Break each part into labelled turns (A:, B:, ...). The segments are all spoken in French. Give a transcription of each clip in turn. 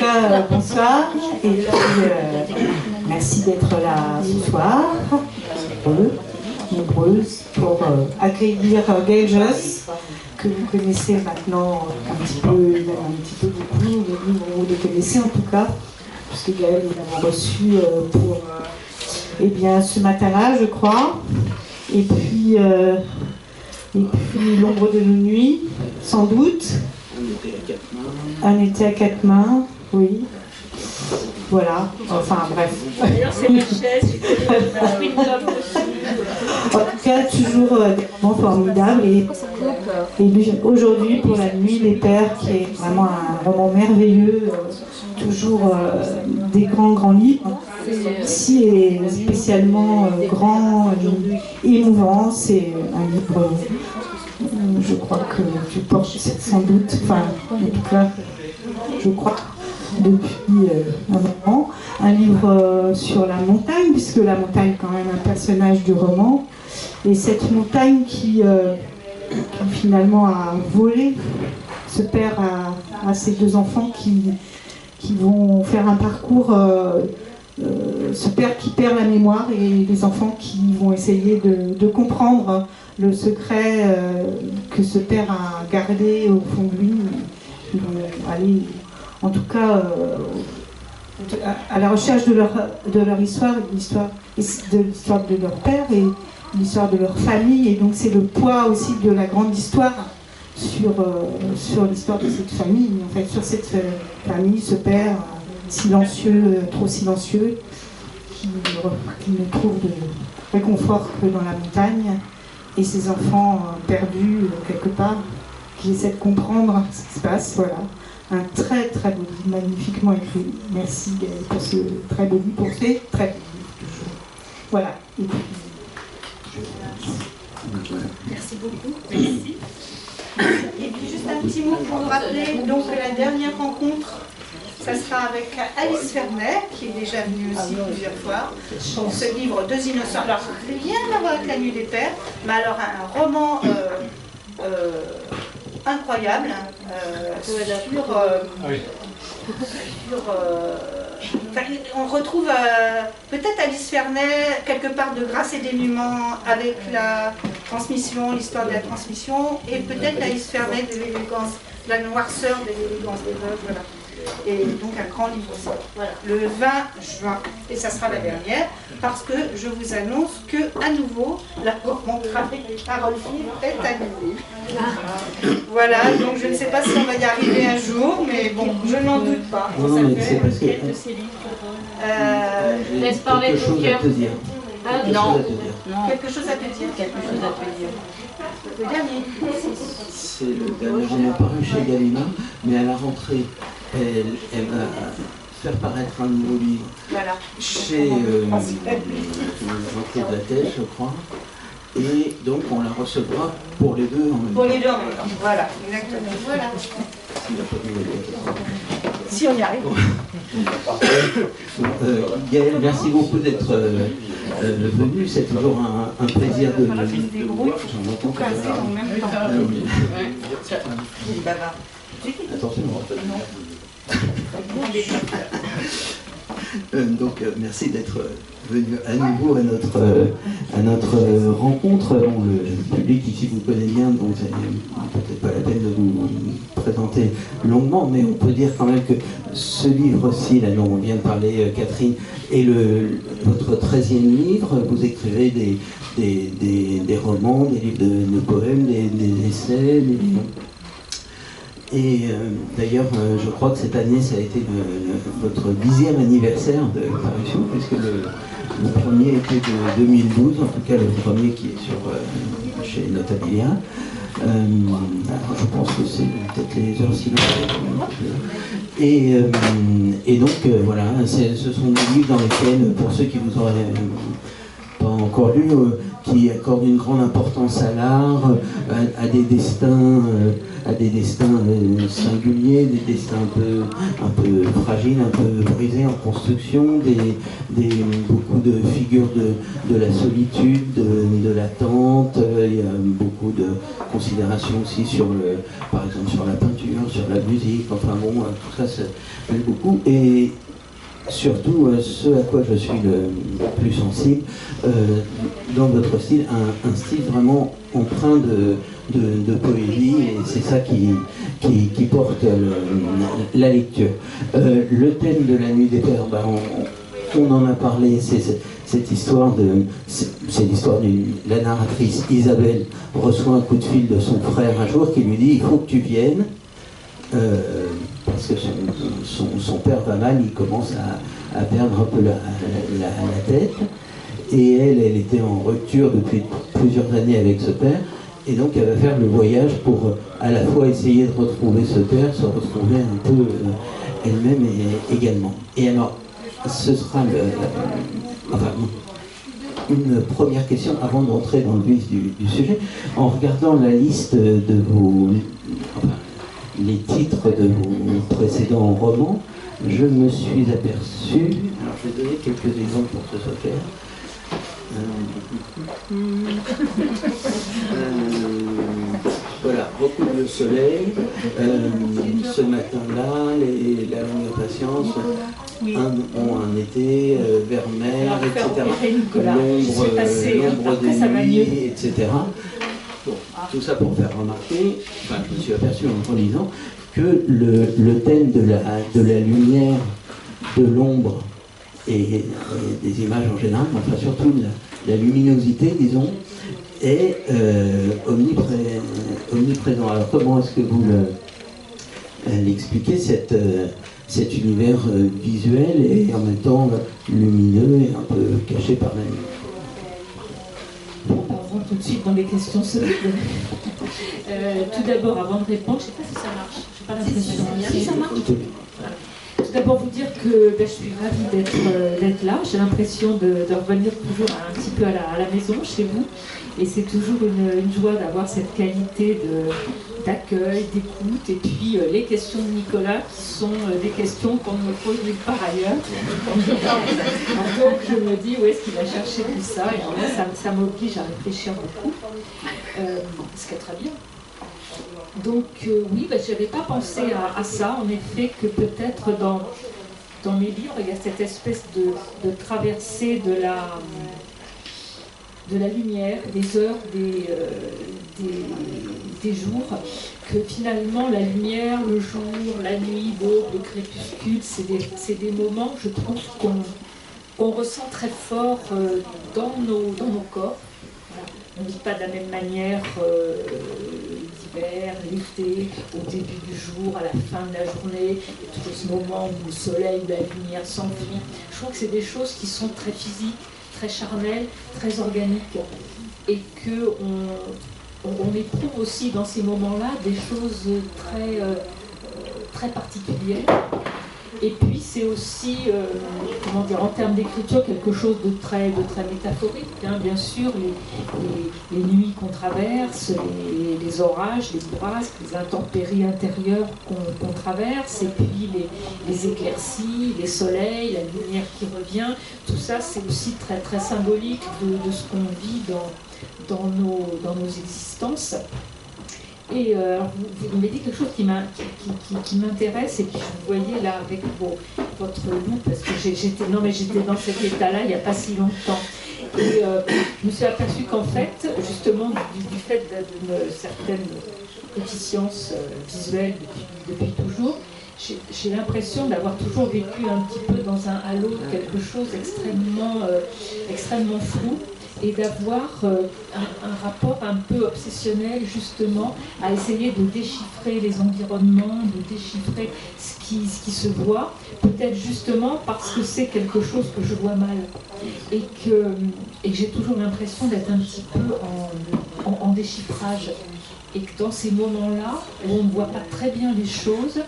A: cas, bonsoir. Et puis, merci d'être là ce soir. Nombreuses pour accueillir Gaëlle Josse, que vous connaissez maintenant un petit peu beaucoup, mais vous les connaissez en tout cas, puisque Gaëlle, nous l'avons reçu pour ce matin-là, je crois. Et puis L'ombre de nos nuits, sans doute. Un été à quatre mains, oui. Voilà, enfin bref.
B: D'ailleurs, c'est ma chaise,
A: en tout cas, toujours des moments formidables. Et aujourd'hui, pour la nuit des pères, qui est vraiment un roman merveilleux, toujours des grands livres. Ici est spécialement grand, émouvant. C'est un livre, je crois que tu portes sans doute, enfin, en tout cas, je crois, depuis un moment. Un livre sur la montagne, puisque la montagne est quand même un personnage du roman. Et cette montagne qui finalement a volé ce père à ses deux enfants qui vont faire un parcours, ce père qui perd la mémoire et les enfants qui vont essayer de comprendre le secret que ce père a gardé au fond de lui. Ils vont aller, en tout cas, à la recherche de leur histoire, de l'histoire de leur père et l'histoire de leur famille. Et donc c'est le poids aussi de la grande histoire sur l'histoire de cette famille, en fait, sur cette famille, ce père silencieux, trop silencieux, qui ne trouve de réconfort que dans la montagne, et ses enfants perdus quelque part, qui essaient de comprendre ce qui se passe. Voilà, un très très beau livre, magnifiquement écrit. Merci Gaëlle pour ce très beau livre, pour ces très beaux livres toujours. Voilà.
B: Merci beaucoup. Merci. Et puis juste un petit mot pour vous rappeler donc la dernière rencontre, ça sera avec Alice Fernet, qui est déjà venue aussi plusieurs fois, pour ce livre Deux innocents. Alors, rien à voir avec La Nuit des Pères, mais alors un roman incroyable on retrouve peut-être Alice Fernet quelque part de Grâce et dénuement avec la transmission, l'histoire de la transmission, et peut-être Alice Fernet de l'élégance, la noirceur de l'élégance des veuves, voilà. Et donc un grand livre aussi. Voilà. Le 20 juin, et ça sera la dernière, parce que je vous annonce que à nouveau mon travail Parole Vive est annulé. Voilà, donc je ne sais pas si on va y arriver un jour, mais bon, je n'en doute pas.
C: Non, mais c'est parce que
B: laisse parler
C: quelque chose à te dire.
B: Non. Quelque chose à te dire.
D: Quelque chose à te dire.
B: Le dernier.
C: C'est le dernier roman paru chez Gallimard, mais à la rentrée, elle va faire paraître un nouveau livre chez Jean-Claude Lattès, je crois. Et donc on la recevra pour les deux en même temps.
B: Pour les deux en même temps, voilà, exactement. Voilà. Si on y arrive.
C: Gaëlle, merci beaucoup d'être venue. C'est toujours un plaisir de
B: j'en entends casser en même temps. Il est bavard.
C: Attention. Donc merci d'être venu à nouveau à notre rencontre. Bon, le public ici vous connaît bien, donc c'est peut-être pas la peine de vous présenter longuement, mais on peut dire quand même que ce livre-ci, là dont on vient de parler, Catherine, est votre 13e livre. Vous écrivez des romans, des livres de poèmes, des essais, des livres. Et d'ailleurs, je crois que cette année, ça a été votre 10e anniversaire de parution, puisque le premier était de 2012, en tout cas le premier qui est chez Notabilia. Je pense que c'est peut-être les heures silencieuses. Et donc, voilà, ce sont des livres dans lesquels, pour ceux qui vous auraient pas encore lu, qui accorde une grande importance à l'art, à des destins singuliers, des destins un peu fragiles, un peu brisés en construction, beaucoup de figures de la solitude, de l'attente. Il y a beaucoup de considérations aussi par exemple sur la peinture, sur la musique. Enfin bon, tout ça m'aime beaucoup. Et surtout, ce à quoi je suis le plus sensible, dans votre style, un style vraiment empreint de poésie, et c'est ça qui porte la lecture. Le thème de la nuit des pères, on en a parlé, c'est l'histoire la narratrice Isabelle reçoit un coup de fil de son frère un jour qui lui dit « il faut que tu viennes ». Parce que son père va mal, il commence à perdre un peu la tête. Et elle était en rupture depuis plusieurs années avec ce père. Et donc elle va faire le voyage pour à la fois essayer de retrouver ce père, se retrouver un peu elle-même également. Et alors, ce sera une première question avant d'entrer dans le vif du sujet. En regardant la liste de les titres de vos précédents romans, je me suis aperçu, alors je vais donner quelques exemples pour que ce soit clair. Voilà, beaucoup de soleil, ce matin-là, la longue patience, un été, vers mer, etc. L'ombre des nuits, etc. Bon, tout ça pour faire remarquer, je me suis aperçu en relisant, que le thème de la lumière, de l'ombre et des images en général, enfin surtout la luminosité, disons, est omniprésent. Alors comment est-ce que vous l'expliquez, cet univers visuel et en même temps lumineux et un peu caché par la nuit?
D: Tout de suite dans les questions solides. Tout d'abord, avant de répondre, je ne sais pas si ça marche, je n'ai pas l'impression. Si ça marche. Tout d'abord, vous dire que je suis ravie d'être là. J'ai l'impression de revenir toujours un petit peu à la maison, chez vous. Et c'est toujours une joie d'avoir cette qualité d'accueil, d'écoute. Et puis les questions de Nicolas qui sont des questions qu'on ne me pose nulle part ailleurs. Donc je me dis où est-ce qu'il a cherché tout ça. Et en vrai, ça m'oblige à réfléchir beaucoup. Ce qui est très bien. Donc oui, je n'avais pas pensé à ça. En effet, que peut-être dans mes livres, il y a cette espèce de traversée de la lumière, des heures, des jours, que finalement la lumière, le jour, la nuit, l'aube, le crépuscule, c'est des moments, je trouve, qu'on ressent très fort dans nos corps. Voilà. On ne vit pas de la même manière l'hiver, l'été, au début du jour, à la fin de la journée, et tout ce moment où le soleil ou la lumière s'enfuit. Je trouve que c'est des choses qui sont très physiques, très charnelles, très organiques, et qu'on éprouve aussi dans ces moments-là des choses très particulières. Et puis c'est aussi, en termes d'écriture, quelque chose de très métaphorique. Hein. Bien sûr, les nuits qu'on traverse, les orages, les bourrasques, les intempéries intérieures qu'on traverse, et puis les éclaircies, les soleils, la lumière qui revient, tout ça c'est aussi très, très symbolique de ce qu'on vit dans nos existences. Et vous m'avez dit quelque chose qui m'intéresse, et puis vous voyez là avec votre loupe, parce que j'étais dans cet état-là il n'y a pas si longtemps. Et je me suis aperçue qu'en fait, justement, du fait d'une certaine déficience visuelle depuis toujours, j'ai l'impression d'avoir toujours vécu un petit peu dans un halo de quelque chose extrêmement flou, et d'avoir un rapport un peu obsessionnel justement à essayer de déchiffrer les environnements, de déchiffrer ce qui se voit, peut-être justement parce que c'est quelque chose que je vois mal, et que j'ai toujours l'impression d'être un petit peu en déchiffrage, et que dans ces moments-là où on ne voit pas très bien les choses,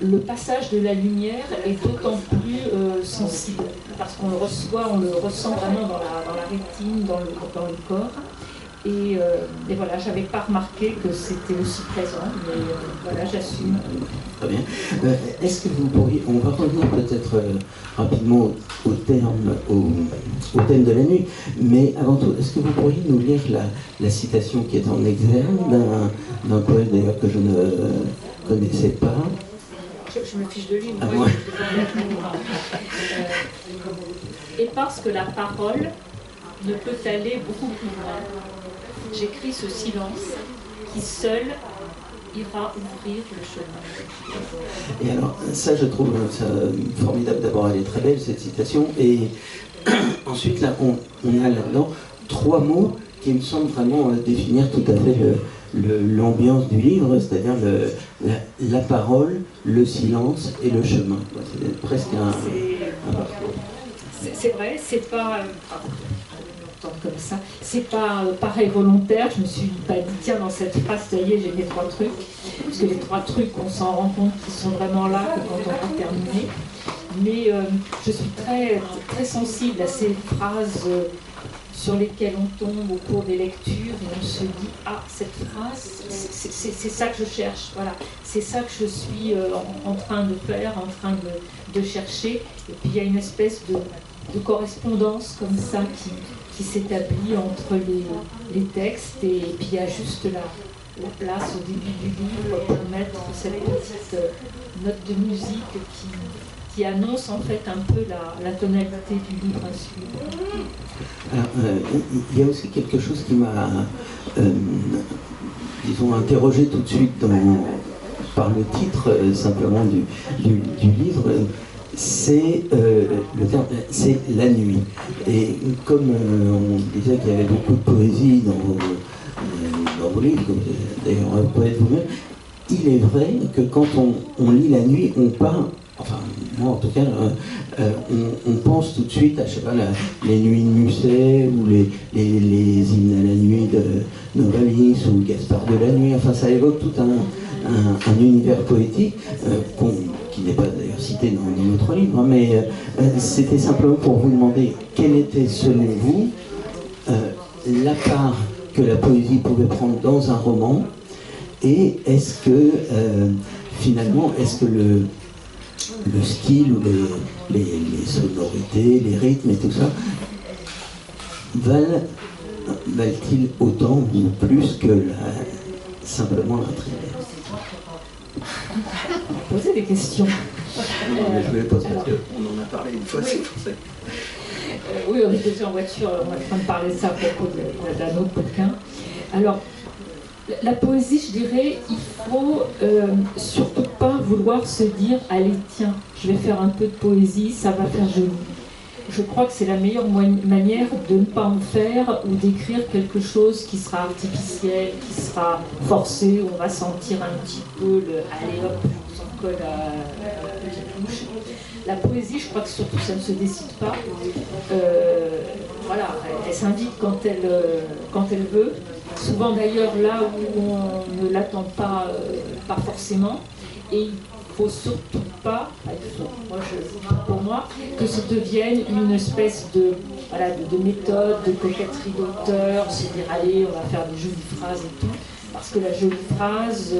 D: le passage de la lumière est d'autant plus sensible, parce qu'on le reçoit, on le ressent vraiment dans la rétine, dans le corps. Et voilà, j'avais pas remarqué que c'était aussi présent, mais voilà, j'assume.
C: Très bien. Est-ce que vous pourriez, on va revenir peut-être rapidement au thème de la nuit, mais avant tout, est-ce que vous pourriez nous lire la citation qui est en exergue d'un poète d'ailleurs que je ne connaissais pas?
D: Je me fiche de lui.
C: Ah, ouais.
D: Et parce que la parole ne peut aller beaucoup plus loin, j'écris ce silence qui seul ira ouvrir le chemin.
C: Et alors, ça, je trouve ça formidable. D'abord, elle est très belle, cette citation. Et ensuite, là, on a là-dedans 3 mots qui me semblent vraiment définir tout à fait l'ambiance du livre, c'est-à-dire la parole, le silence et le chemin. C'est presque un parcours.
D: C'est vrai, c'est pas... comme ça, c'est pas pareil volontaire. Je me suis pas dit tiens, dans cette phrase ça y est, j'ai les 3 trucs, parce que les 3 trucs on s'en rend compte qu'ils sont vraiment là que quand on va terminer. Mais je suis très, très sensible à ces phrases sur lesquelles on tombe au cours des lectures et on se dit ah, cette phrase, c'est ça que je cherche, voilà, c'est ça que je suis en train de faire, en train de chercher. Et puis il y a une espèce de correspondance comme ça qui s'établit entre les textes, et puis il y a juste la place au début du livre pour mettre cette petite note de musique qui annonce en fait un peu la tonalité du livre à suivre.
C: Alors, il y a aussi quelque chose qui m'a, disons, interrogé tout de suite par le titre simplement du livre. C'est le terme, c'est la nuit. Et comme on disait qu'il y avait beaucoup de poésie dans vos livres, d'ailleurs un poète vous-même, il est vrai que quand on lit la nuit, on part, enfin moi en tout cas, on pense tout de suite à, je sais pas, les nuits de Musset ou les hymnes à la nuit de Novalis ou Gaspard de la nuit. Enfin, ça évoque tout un univers poétique qui n'est pas d'ailleurs cité dans notre livre, mais c'était simplement pour vous demander quelle était selon vous la part que la poésie pouvait prendre dans un roman, et est-ce que finalement, est-ce que le style ou les sonorités, les rythmes et tout ça valent-ils autant ou plus que simplement l'intrigue?
D: Poser des questions.
C: Non, mais je ne vais pas parce qu'on en a parlé une fois, oui. C'est pour ça.
D: Oui, on était déjà en voiture, on est en train de parler de ça à propos d'un autre bouquin. Alors, la poésie, je dirais, il faut surtout pas vouloir se dire « Allez, tiens, je vais faire un peu de poésie, ça va faire joli ». Je crois que c'est la meilleure manière de ne pas en faire ou d'écrire quelque chose qui sera artificiel, qui sera forcé, où on va sentir un petit peu le « allez hop, je vous en colle à la petite bouche ». La poésie, je crois que surtout ça ne se décide pas. Voilà, elle s'invite quand elle veut. Souvent d'ailleurs là où on ne l'attend pas, pas forcément. Et il ne faut surtout pas, pour moi, que ça devienne une espèce de méthode, de coquetterie d'auteur, se dire allez, on va faire des jolies phrases et tout. Parce que la jolie phrase,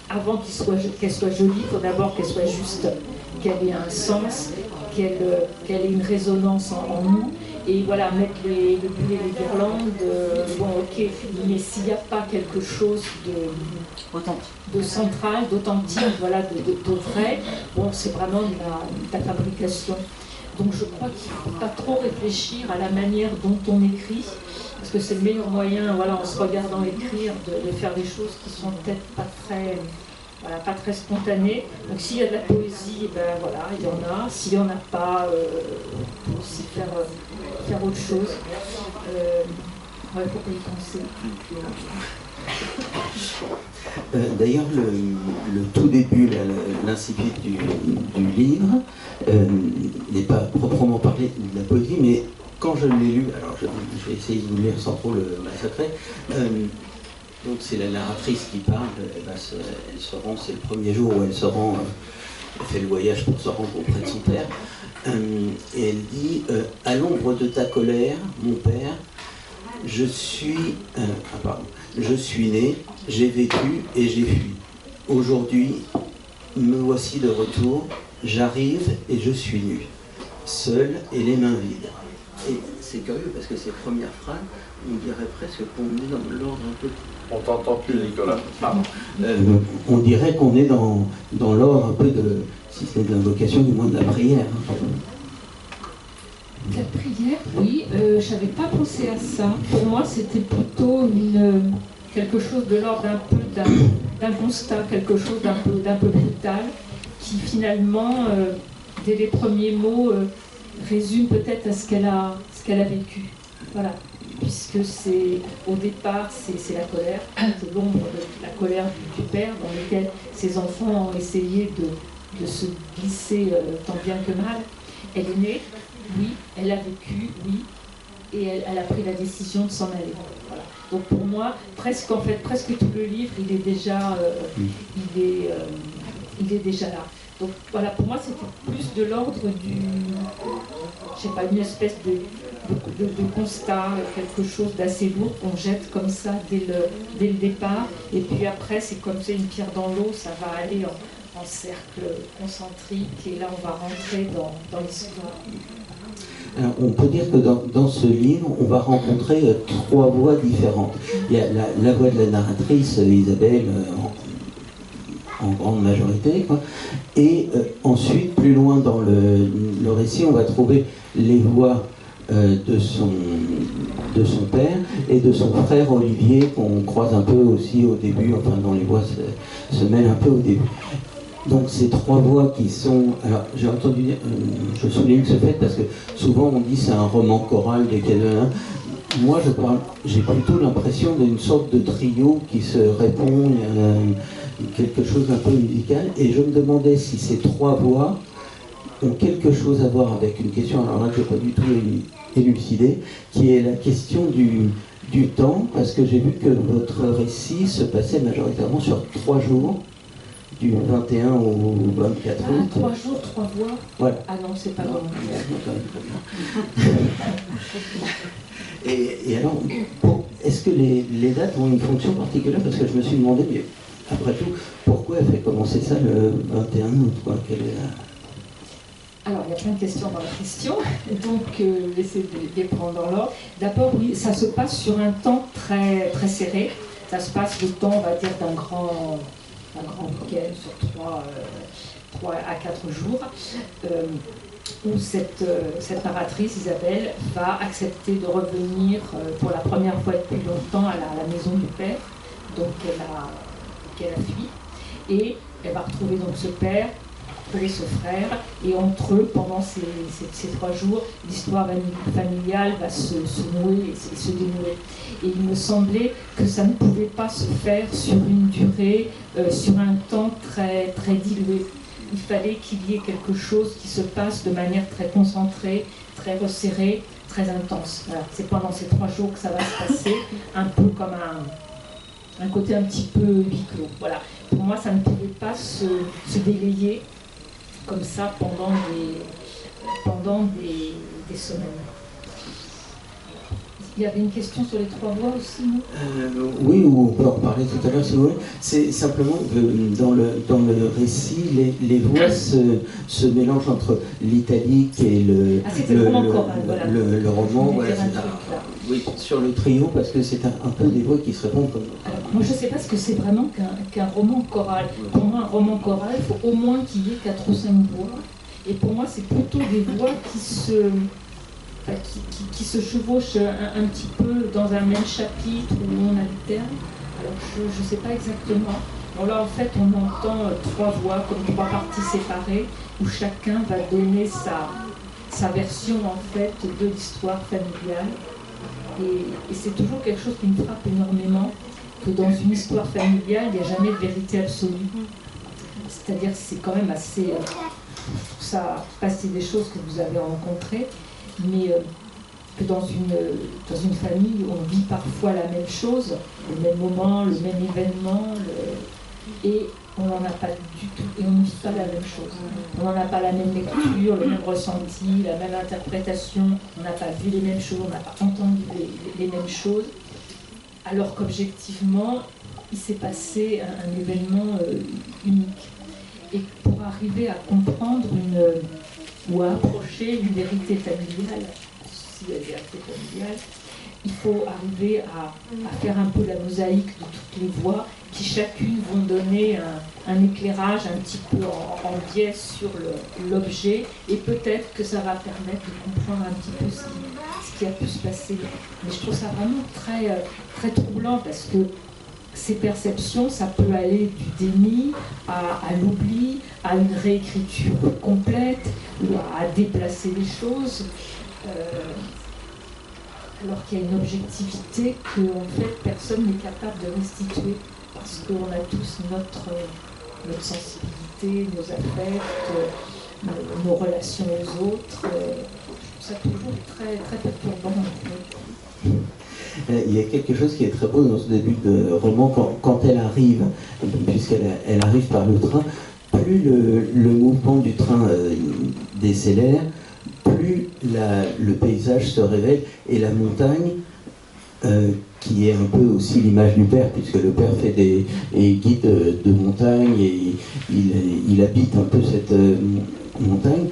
D: avant qu'elle soit jolie, il faut d'abord qu'elle soit juste, qu'elle ait un sens, qu'elle ait une résonance en nous. Et voilà, mettre le bulle et les guirlandes, bon ok, mais s'il n'y a pas quelque chose de central, d'authentique, voilà, de vrai, bon, c'est vraiment de la fabrication. Donc je crois qu'il ne faut pas trop réfléchir à la manière dont on écrit, parce que c'est le meilleur moyen, voilà, en se regardant écrire, de faire des choses qui sont peut-être pas très spontanées. Donc s'il y a de la poésie, ben voilà, il y en a. S'il n'y en a pas, il faut aussi faire autre chose. Il faut pas y penser.
C: D'ailleurs, le tout début, l'incipit du livre, n'est pas proprement parlé de la poésie, mais quand je l'ai lu, alors je vais essayer de vous le lire sans trop le massacrer, Donc c'est la narratrice qui parle, elle se rend, c'est le premier jour où elle se rend, elle fait le voyage pour se rendre auprès de son père, et elle dit à l'ombre de ta colère, mon père, je suis né, j'ai vécu et j'ai fui. Aujourd'hui, me voici de retour, j'arrive et je suis nu, seul et les mains vides. Et c'est curieux parce que ces premières phrases, on dirait presque qu'on est dans l'ordre un peu...
E: On t'entend plus, Nicolas.
C: Pardon. On dirait qu'on est dans l'ordre un peu de, si c'est de l'invocation, du moins de la prière.
D: La prière, oui, je n'avais pas pensé à ça. Pour moi, c'était plutôt quelque chose de l'ordre d'un constat, quelque chose d'un peu brutal, qui finalement, dès les premiers mots, résume peut-être à ce qu'elle a vécu. Voilà. Puisque au départ, c'est la colère, c'est l'ombre de la colère du père, dans lequel ses enfants ont essayé de se glisser tant bien que mal. Elle est née, oui, elle a vécu, oui, et elle a pris la décision de s'en aller. Voilà. Donc pour moi, presque tout le livre, il est déjà là. Donc voilà, pour moi, c'était plus de l'ordre une espèce de constat, quelque chose d'assez lourd qu'on jette comme ça dès le départ. Et puis après, c'est comme c'est une pierre dans l'eau, ça va aller en cercle concentrique. Et là, on va rentrer dans l'histoire.
C: Alors, on peut dire que dans ce livre, on va rencontrer 3 voix différentes. Il y a la voix de la narratrice, Isabelle, en grande majorité, quoi. Et ensuite, plus loin dans le récit, on va trouver les voix de son père et de son frère Olivier, qu'on croise un peu aussi au début, enfin dont les voix se mêlent un peu au début. Donc ces 3 voix qui sont... Alors j'ai entendu dire, je souligne ce fait parce que souvent on dit c'est un roman choral de quelqu'un. Moi j'ai plutôt l'impression d'une sorte de trio qui se répond, quelque chose d'un peu musical, et je me demandais si ces 3 voix ont quelque chose à voir avec une question, alors là que je n'ai pas du tout élucidée, qui est la question du temps, parce que j'ai vu que votre récit se passait majoritairement sur 3 jours, du 21 au 24 août.
D: 3 jours, 3 voix.
C: Voilà.
D: Ah non, c'est pas bon.
C: Et alors, est-ce que les dates ont une fonction particulière? Parce que je me suis demandé, mais après tout, pourquoi elle fait commencer ça le 21 août, quoi?
D: Alors, il y a plein de questions dans la question, donc j'essaie de les prendre dans l'ordre. D'abord, oui, ça se passe sur un temps très, très serré. Ça se passe le temps, on va dire, d'un grand week-end sur 3 à 4 jours, où cette narratrice, Isabelle, va accepter de revenir pour la première fois depuis longtemps à la maison du père, donc qu'elle a fui, et elle va retrouver donc ce père, retrouver ce frère, et entre eux, pendant ces 3 jours, l'histoire familiale va se nouer et se dénouer. Et il me semblait que ça ne pouvait pas se faire sur une durée, sur un temps très, très dilué. Il fallait qu'il y ait quelque chose qui se passe de manière très concentrée, très resserrée, très intense. Voilà. C'est pendant ces 3 jours que ça va se passer, un peu comme un côté un petit peu huis clos. Voilà. Pour moi, ça ne pouvait pas se délayer comme ça pendant des semaines. Il y avait une question sur les 3 voix aussi, non?
C: Oui, ou on peut en reparler tout à l'heure si vous voulez. C'est simplement que dans le récit, les voix se mélangent entre l'italique et le roman. Voilà, oui, sur le trio, parce que c'est un peu des voix qui se répondent comme...
D: Alors, moi, je ne sais pas ce que c'est vraiment qu'un roman choral. Pour moi, un roman choral, il faut au moins qu'il y ait 4 ou 5 voix. Et pour moi, c'est plutôt des voix qui se chevauchent un petit peu dans un même chapitre où on alterne. Alors je ne sais pas exactement. Bon, là en fait on entend 3 voix comme 3 parties séparées où chacun va donner sa version en fait de l'histoire familiale. Et c'est toujours quelque chose qui me frappe énormément, que dans une histoire familiale il n'y a jamais de vérité absolue. C'est-à-dire que c'est quand même assez... je trouve ça passer des choses que vous avez rencontrées. Mais que dans une famille, on vit parfois la même chose, le même moment, le même événement, et on n'en a pas du tout, et on ne vit pas la même chose. On n'en a pas la même lecture, le même ressenti, la même interprétation, on n'a pas vu les mêmes choses, on n'a pas entendu les mêmes choses, alors qu'objectivement, il s'est passé un événement unique. Et pour arriver à comprendre ou à approcher une vérité familiale, si la vérité familiale, il faut arriver à faire un peu la mosaïque de toutes les voix qui chacune vont donner un éclairage un petit peu en biais sur l'objet, et peut-être que ça va permettre de comprendre un petit peu ce qui a pu se passer. Mais je trouve ça vraiment très, très troublant, parce que ces perceptions, ça peut aller du déni à l'oubli, à une réécriture complète, ou à déplacer les choses. Alors qu'il y a une objectivité que en fait personne n'est capable de restituer, parce qu'on a tous notre sensibilité, nos affects, nos relations aux autres. Je trouve ça toujours très, très perturbant. En fait.
C: Il y a quelque chose qui est très beau dans ce début de roman, quand elle arrive, puisqu'elle arrive par le train, plus le mouvement du train décélère, plus le paysage se révèle, et la montagne, qui est un peu aussi l'image du père, puisque le père est guide de montagne, et il habite un peu cette montagne,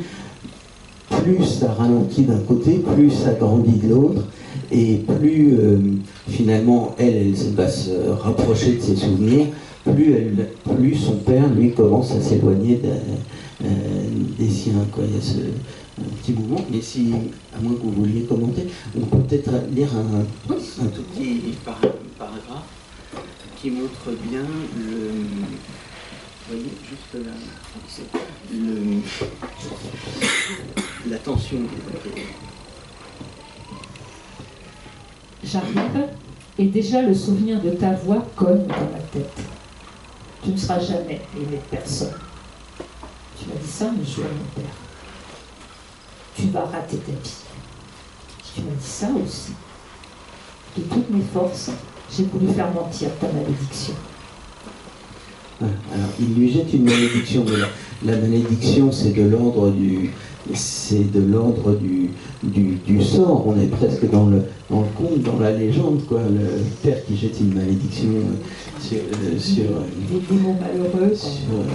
C: plus ça ralentit d'un côté, plus ça grandit de l'autre, et plus finalement elle va se rapprocher de ses souvenirs, plus son père, lui, commence à s'éloigner des siens, quoi. Il y a un petit mouvement, mais si, à moins que vous vouliez commenter, on peut peut-être lire un tout petit paragraphe qui montre bien vous voyez, juste la tension.
D: J'arrive, et déjà le souvenir de ta voix cogne dans ma tête. Tu ne seras jamais aimé de personne. Tu m'as dit ça, mais je suis mon père. Tu vas rater ta vie. Tu m'as dit ça aussi. De toutes mes forces, j'ai voulu faire mentir ta malédiction.
C: Alors, il lui jette une malédiction, mais la malédiction, c'est de l'ordre du sort. On est presque dans le conte, dans la légende, quoi. Le père qui jette une malédiction sur
D: des mots malheureux,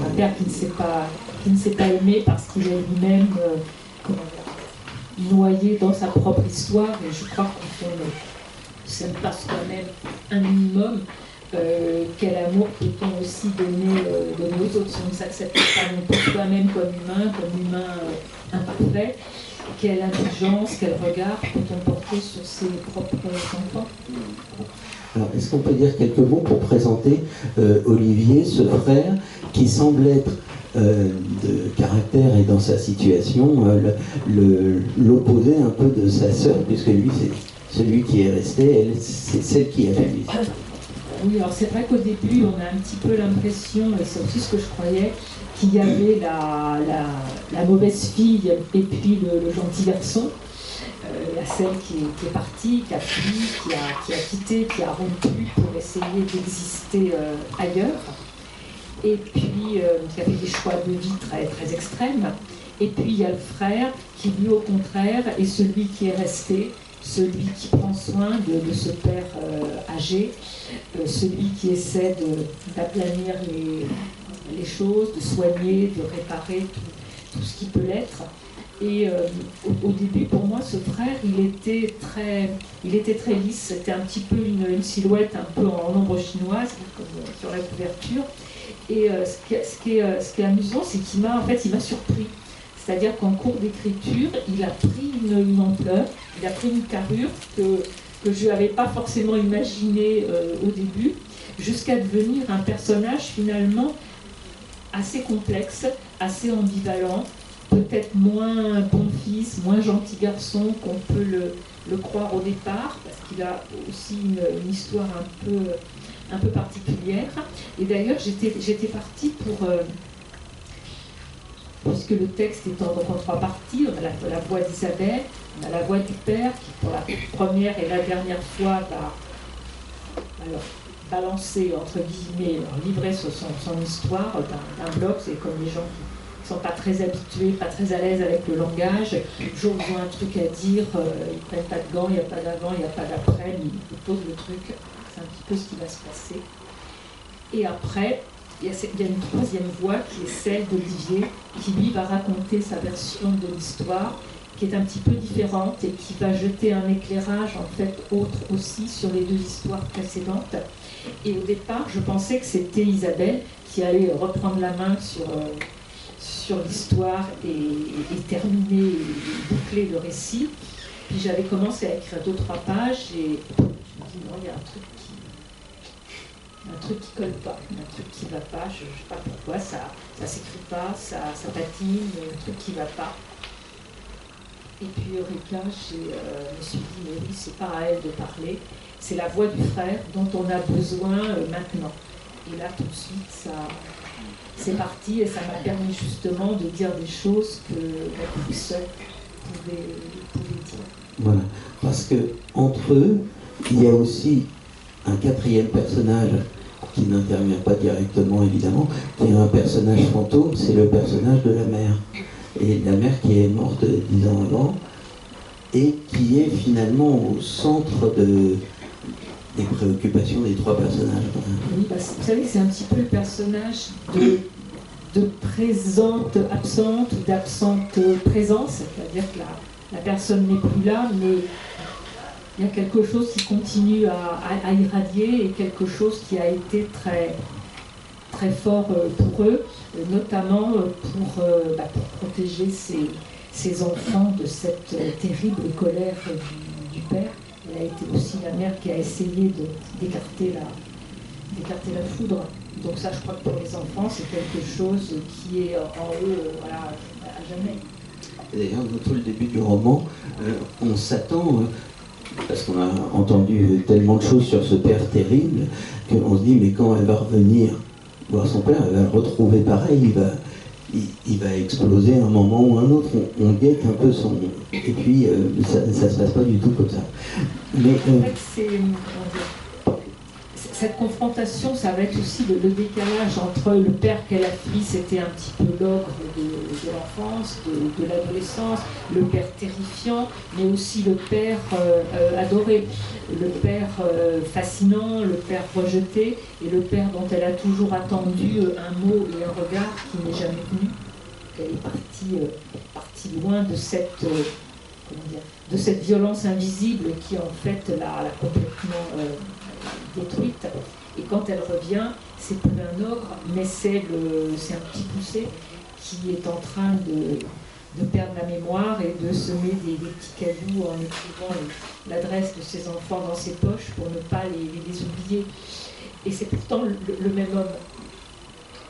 D: un père qui ne s'est pas aimé parce qu'il est lui-même noyé dans sa propre histoire. Et je crois qu'on s'aime pas soi-même un minimum. Quel amour peut-on aussi donner aux autres si on ne s'accepte pas non plus soi-même comme humain imparfait? Quelle indulgence, quel regard peut-on porter sur ses propres enfants?
C: Alors, est-ce qu'on peut dire quelques mots pour présenter Olivier, ce frère, qui semble être de caractère et dans sa situation l'opposé un peu de sa sœur, puisque lui, c'est celui qui est resté, elle, c'est celle qui a fui.
D: Oui, alors c'est vrai qu'au début, on a un petit peu l'impression, et c'est aussi ce que je croyais, qu'il y avait la mauvaise fille et puis le gentil garçon. Celle qui est partie, qui a fui, qui a quitté, qui a rompu pour essayer d'exister ailleurs. Et puis, qui a fait des choix de vie très, très extrêmes. Et puis, il y a le frère qui, lui, au contraire, est celui qui est resté, celui qui prend soin de ce père âgé, celui qui essaie d'aplanir les choses, de soigner, de réparer tout ce qui peut l'être. Et au début, pour moi, ce frère, il était très lisse. C'était un petit peu une silhouette un peu en ombre chinoise, comme sur la couverture. Et ce qui est amusant, c'est qu'il m'a surpris. C'est-à-dire qu'en cours d'écriture, il a pris une ampleur, il a pris une carrure que je n'avais pas forcément imaginée au début, jusqu'à devenir un personnage finalement assez complexe, assez ambivalent, peut-être moins bon fils, moins gentil garçon qu'on peut le croire au départ, parce qu'il a aussi une histoire un peu particulière. Et d'ailleurs, j'étais partie puisque le texte est en trois parties. On a la voix d'Isabelle, on a la voix du père, qui pour la première et la dernière fois va alors, balancer, entre guillemets, livrer sur son histoire d'un blog. C'est comme les gens qui ne sont pas très habitués, pas très à l'aise avec le langage. Toujours ils ont un truc à dire, ils ne prennent pas de gants, il n'y a pas d'avant, il n'y a pas d'après, ils posent le truc. C'est un petit peu ce qui va se passer. Et après, il y a une troisième voix qui est celle d'Olivier, qui lui va raconter sa version de l'histoire, qui est un petit peu différente et qui va jeter un éclairage en fait autre aussi sur les deux histoires précédentes. Et au départ, je pensais que c'était Isabelle qui allait reprendre la main sur l'histoire et terminer, et boucler le récit. Puis j'avais commencé à écrire 2-3 pages et je me dis non, il y a un truc qui colle pas, un truc qui va pas, je ne sais pas pourquoi, ça s'écrit pas, ça patine, un truc qui va pas. Et puis Eureka, je me suis dit, mais oui, c'est pas à elle de parler, c'est la voix du frère dont on a besoin maintenant. Et là, tout de suite, c'est parti et ça m'a permis justement de dire des choses que vous seul pouvez dire.
C: Voilà, parce que entre eux, il y a aussi un quatrième personnage qui n'intervient pas directement évidemment, qui est un personnage fantôme, c'est le personnage de la mère. Et la mère qui est morte 10 ans avant, et qui est finalement au centre des préoccupations des trois personnages.
D: Oui, vous savez, c'est un petit peu le personnage de présente absente ou d'absente présence, c'est-à-dire que la personne n'est plus là, mais il y a quelque chose qui continue à irradier et quelque chose qui a été très, très fort pour eux, notamment pour protéger ces enfants de cette terrible colère du père. Elle a été aussi la mère qui a essayé d'écarter la foudre. Donc ça, je crois que pour les enfants, c'est quelque chose qui est en eux à jamais.
C: D'ailleurs, dans tout le début du roman, on s'attend... parce qu'on a entendu tellement de choses sur ce père terrible, qu'on se dit, mais quand elle va revenir voir son père, elle va le retrouver pareil, il va exploser à un moment ou un autre, on guette un peu son... Et puis, ça ne se passe pas du tout comme ça. Mais,
D: en fait, cette confrontation, ça va être aussi le décalage entre le père qu'elle a fui, c'était un petit peu l'ogre de l'enfance, de l'adolescence, le père terrifiant, mais aussi le père adoré, le père fascinant, le père rejeté, et le père dont elle a toujours attendu un mot et un regard qui n'est jamais venu. Elle est partie loin de cette violence invisible qui en fait l'a complètement détruite. Et quand elle revient, c'est plus un ogre, mais c'est un petit poussé qui est en train de perdre la mémoire et de semer des petits cailloux en écrivant l'adresse de ses enfants dans ses poches pour ne pas les oublier. Et c'est pourtant le même homme.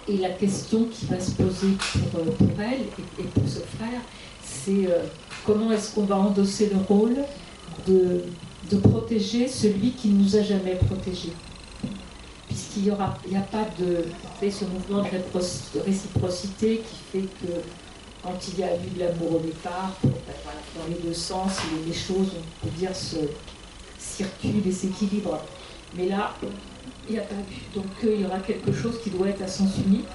D: Et la question qui va se poser pour elle et pour ce frère, c'est comment est-ce qu'on va endosser le rôle de protéger celui qui ne nous a jamais protégés. Puisqu'il n'y a pas ce mouvement de réciprocité qui fait que quand il y a eu de l'amour au départ, dans les deux sens, les choses, on peut dire, se circulent et s'équilibrent. Mais là, il n'y a pas eu. Donc il y aura quelque chose qui doit être à sens unique.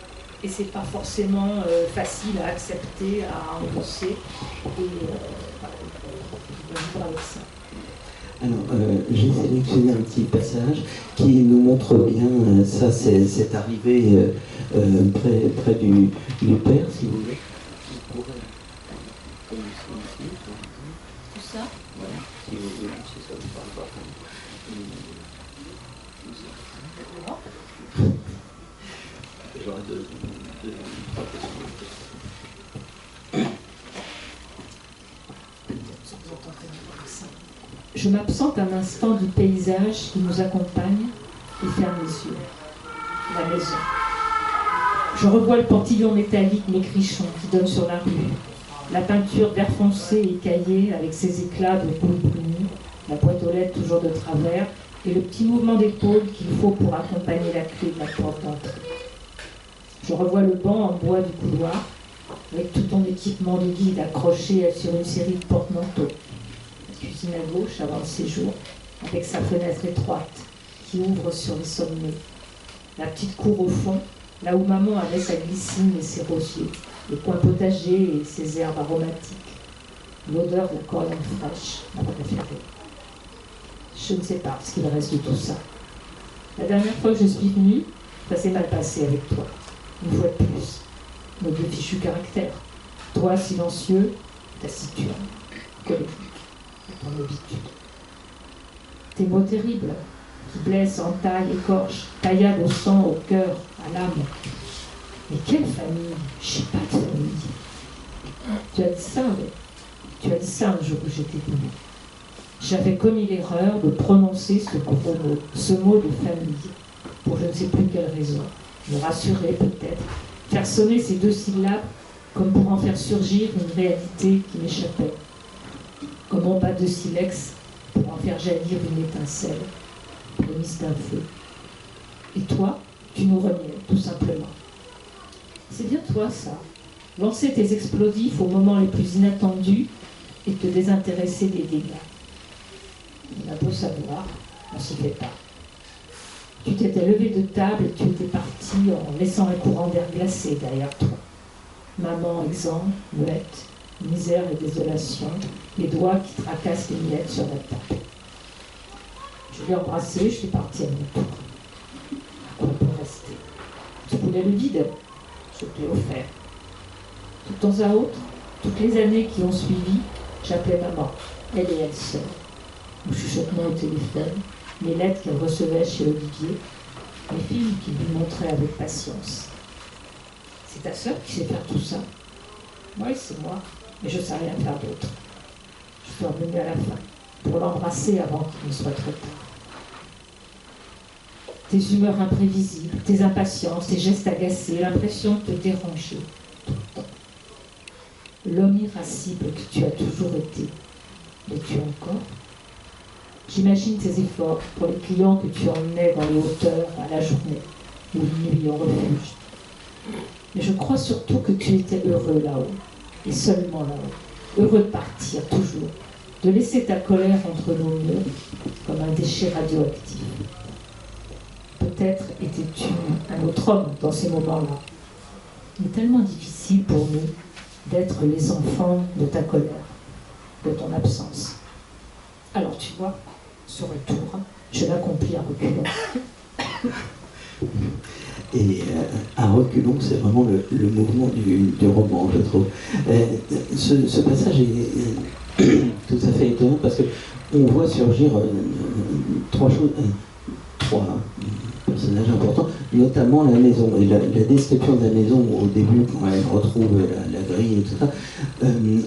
D: Et c'est pas forcément facile à accepter, à endosser. Et on va vivre avec ça.
C: Alors, j'ai sélectionné un petit passage qui nous montre bien, ça c'est arrivé près du père, si vous voulez.
D: Tout ça ?
C: Voilà, si vous voulez, si ça vous parle pas. J'aurais deux questions.
D: Je m'absente un instant du paysage qui nous accompagne et ferme les yeux. La maison. Je revois le pantillon métallique Maigrichon qui donne sur la rue. La peinture vert foncé écaillée avec ses éclats de boule brunie, la boîte aux lettres toujours de travers et le petit mouvement d'épaule qu'il faut pour accompagner la clé de la porte d'entrée. Je revois le banc en bois du couloir, avec tout ton équipement de guide accroché sur une série de porte-manteaux. La cuisine à gauche avant le séjour, avec sa fenêtre étroite qui ouvre sur les sommets. La petite cour au fond, là où maman avait sa glycine et ses rosiers, le coin potager et ses herbes aromatiques. L'odeur de la coriandre fraîche, ma préférée. Je ne sais pas ce qu'il reste de tout ça. La dernière fois que je suis venue, ça s'est mal passé avec toi. Une fois de plus. Nos deux fichus caractères. Toi silencieux, taciturne, colérique, ton habitude. Tes mots terribles, qui blessent, entaillent, écorchent, taillades au sang, au cœur, à l'âme. Mais quelle famille? Je n'ai pas de famille. Tu as dit ça un jour où j'étais venue. J'avais commis l'erreur de prononcer ce gros mot, ce mot de famille, pour je ne sais plus quelle raison. Me rassurer peut-être, faire sonner ces deux syllabes comme pour en faire surgir une réalité qui m'échappait. Comme en bas de silex pour en faire jaillir une étincelle, prémisse d'un feu. Et toi, tu nous reniais, tout simplement. C'est bien toi, ça. Lancer tes explosifs aux moments les plus inattendus et te désintéresser des dégâts. On a beau savoir, on s'y fait pas. Tu t'étais levé de table et tu étais parti en laissant un courant d'air glacé derrière toi. Maman exsangue, muette, misère et désolation, les doigts qui tracassent les miettes sur la table. Je l'ai embrassé, je suis partie à mon tour. À quoi peut rester? Tu voulais le vide, je te l'ai offert. De temps à autre, toutes les années qui ont suivi, j'appelais maman, elle et elle seule. Mon chuchotement au téléphone, les lettres qu'elle recevait chez Olivier, les films qu'il lui montrait avec patience. C'est ta sœur qui sait faire tout ça? Oui, c'est moi, mais je ne sais rien faire d'autre. Je suis revenue à la fin, pour l'embrasser avant qu'il ne soit trop tard. Tes humeurs imprévisibles, tes impatiences, tes gestes agacés, l'impression de te déranger tout le temps. L'homme irascible que tu as toujours été, l'es-tu encore? J'imagine tes efforts pour les clients que tu emmenais dans les hauteurs à la journée, ou nuit au refuge. Mais je crois surtout que tu étais heureux là-haut, et seulement là-haut. Heureux de partir, toujours, de laisser ta colère entre nos murs, comme un déchet radioactif. Peut-être étais-tu un autre homme dans ces moments-là. Il est tellement difficile pour nous d'être les enfants de ta colère, de ton absence. Alors tu vois, ce retour, je l'accomplis à reculons.
C: Et à reculons, c'est vraiment le mouvement du roman, je trouve. Ce passage est tout à fait étonnant parce qu'on voit surgir trois personnages importants, notamment la maison. Et la description de la maison au début, quand elle retrouve la grille et tout ça,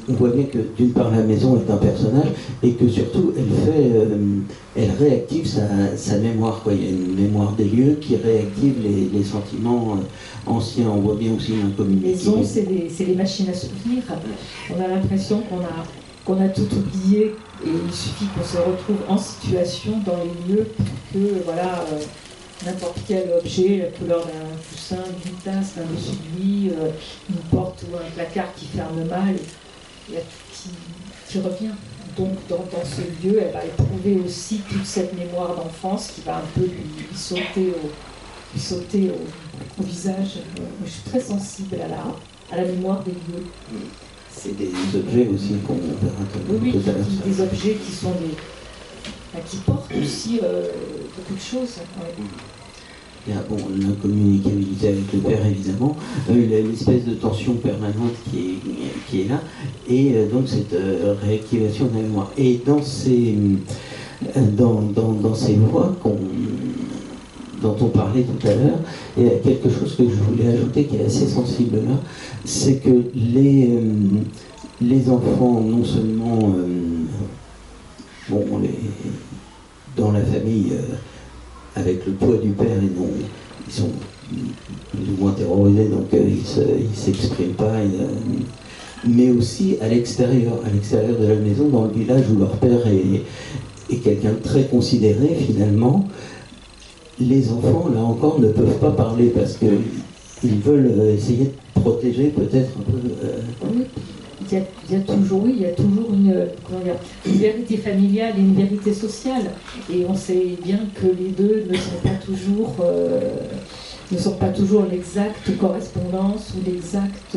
C: on voit bien que d'une part la maison est un personnage et que surtout elle réactive sa mémoire, quoi. Il y a une mémoire des lieux qui réactive les sentiments anciens. On voit bien aussi l'incommuniqué.
D: Les maisons, c'est les machines à souvenir. On a l'impression qu'on a tout oublié et il suffit qu'on se retrouve en situation dans les lieux que voilà, n'importe quel objet, la couleur d'un coussin, d'une tasse, d'un dessus-lit, une porte ou un placard qui ferme mal, il y a tout qui revient. Donc dans ce lieu, elle va éprouver aussi toute cette mémoire d'enfance qui va un peu lui sauter au visage. Je suis très sensible à la mémoire des lieux.
C: C'est des objets aussi qu'on verra
D: tout à l'heure. Des objets qui sont qui portent aussi beaucoup de choses. Ouais.
C: Il y a l'incommunicabilité avec le père, évidemment, l'espèce de tension permanente qui est là, et donc cette réactivation de la mémoire. Et dans ces voix dont on parlait tout à l'heure, il y a quelque chose que je voulais ajouter qui est assez sensible là, c'est que les enfants, non seulement dans la famille, avec le poids du père, ils sont plus ou moins terrorisés, donc ils s'expriment pas, mais aussi à l'extérieur de la maison, dans le village où leur père est quelqu'un de très considéré finalement. Les enfants, là encore, ne peuvent pas parler parce qu'ils veulent essayer de protéger peut-être un peu.
D: Oui, il y a toujours une vérité familiale et une vérité sociale. Et on sait bien que les deux ne sont pas toujours l'exacte correspondance ou l'exact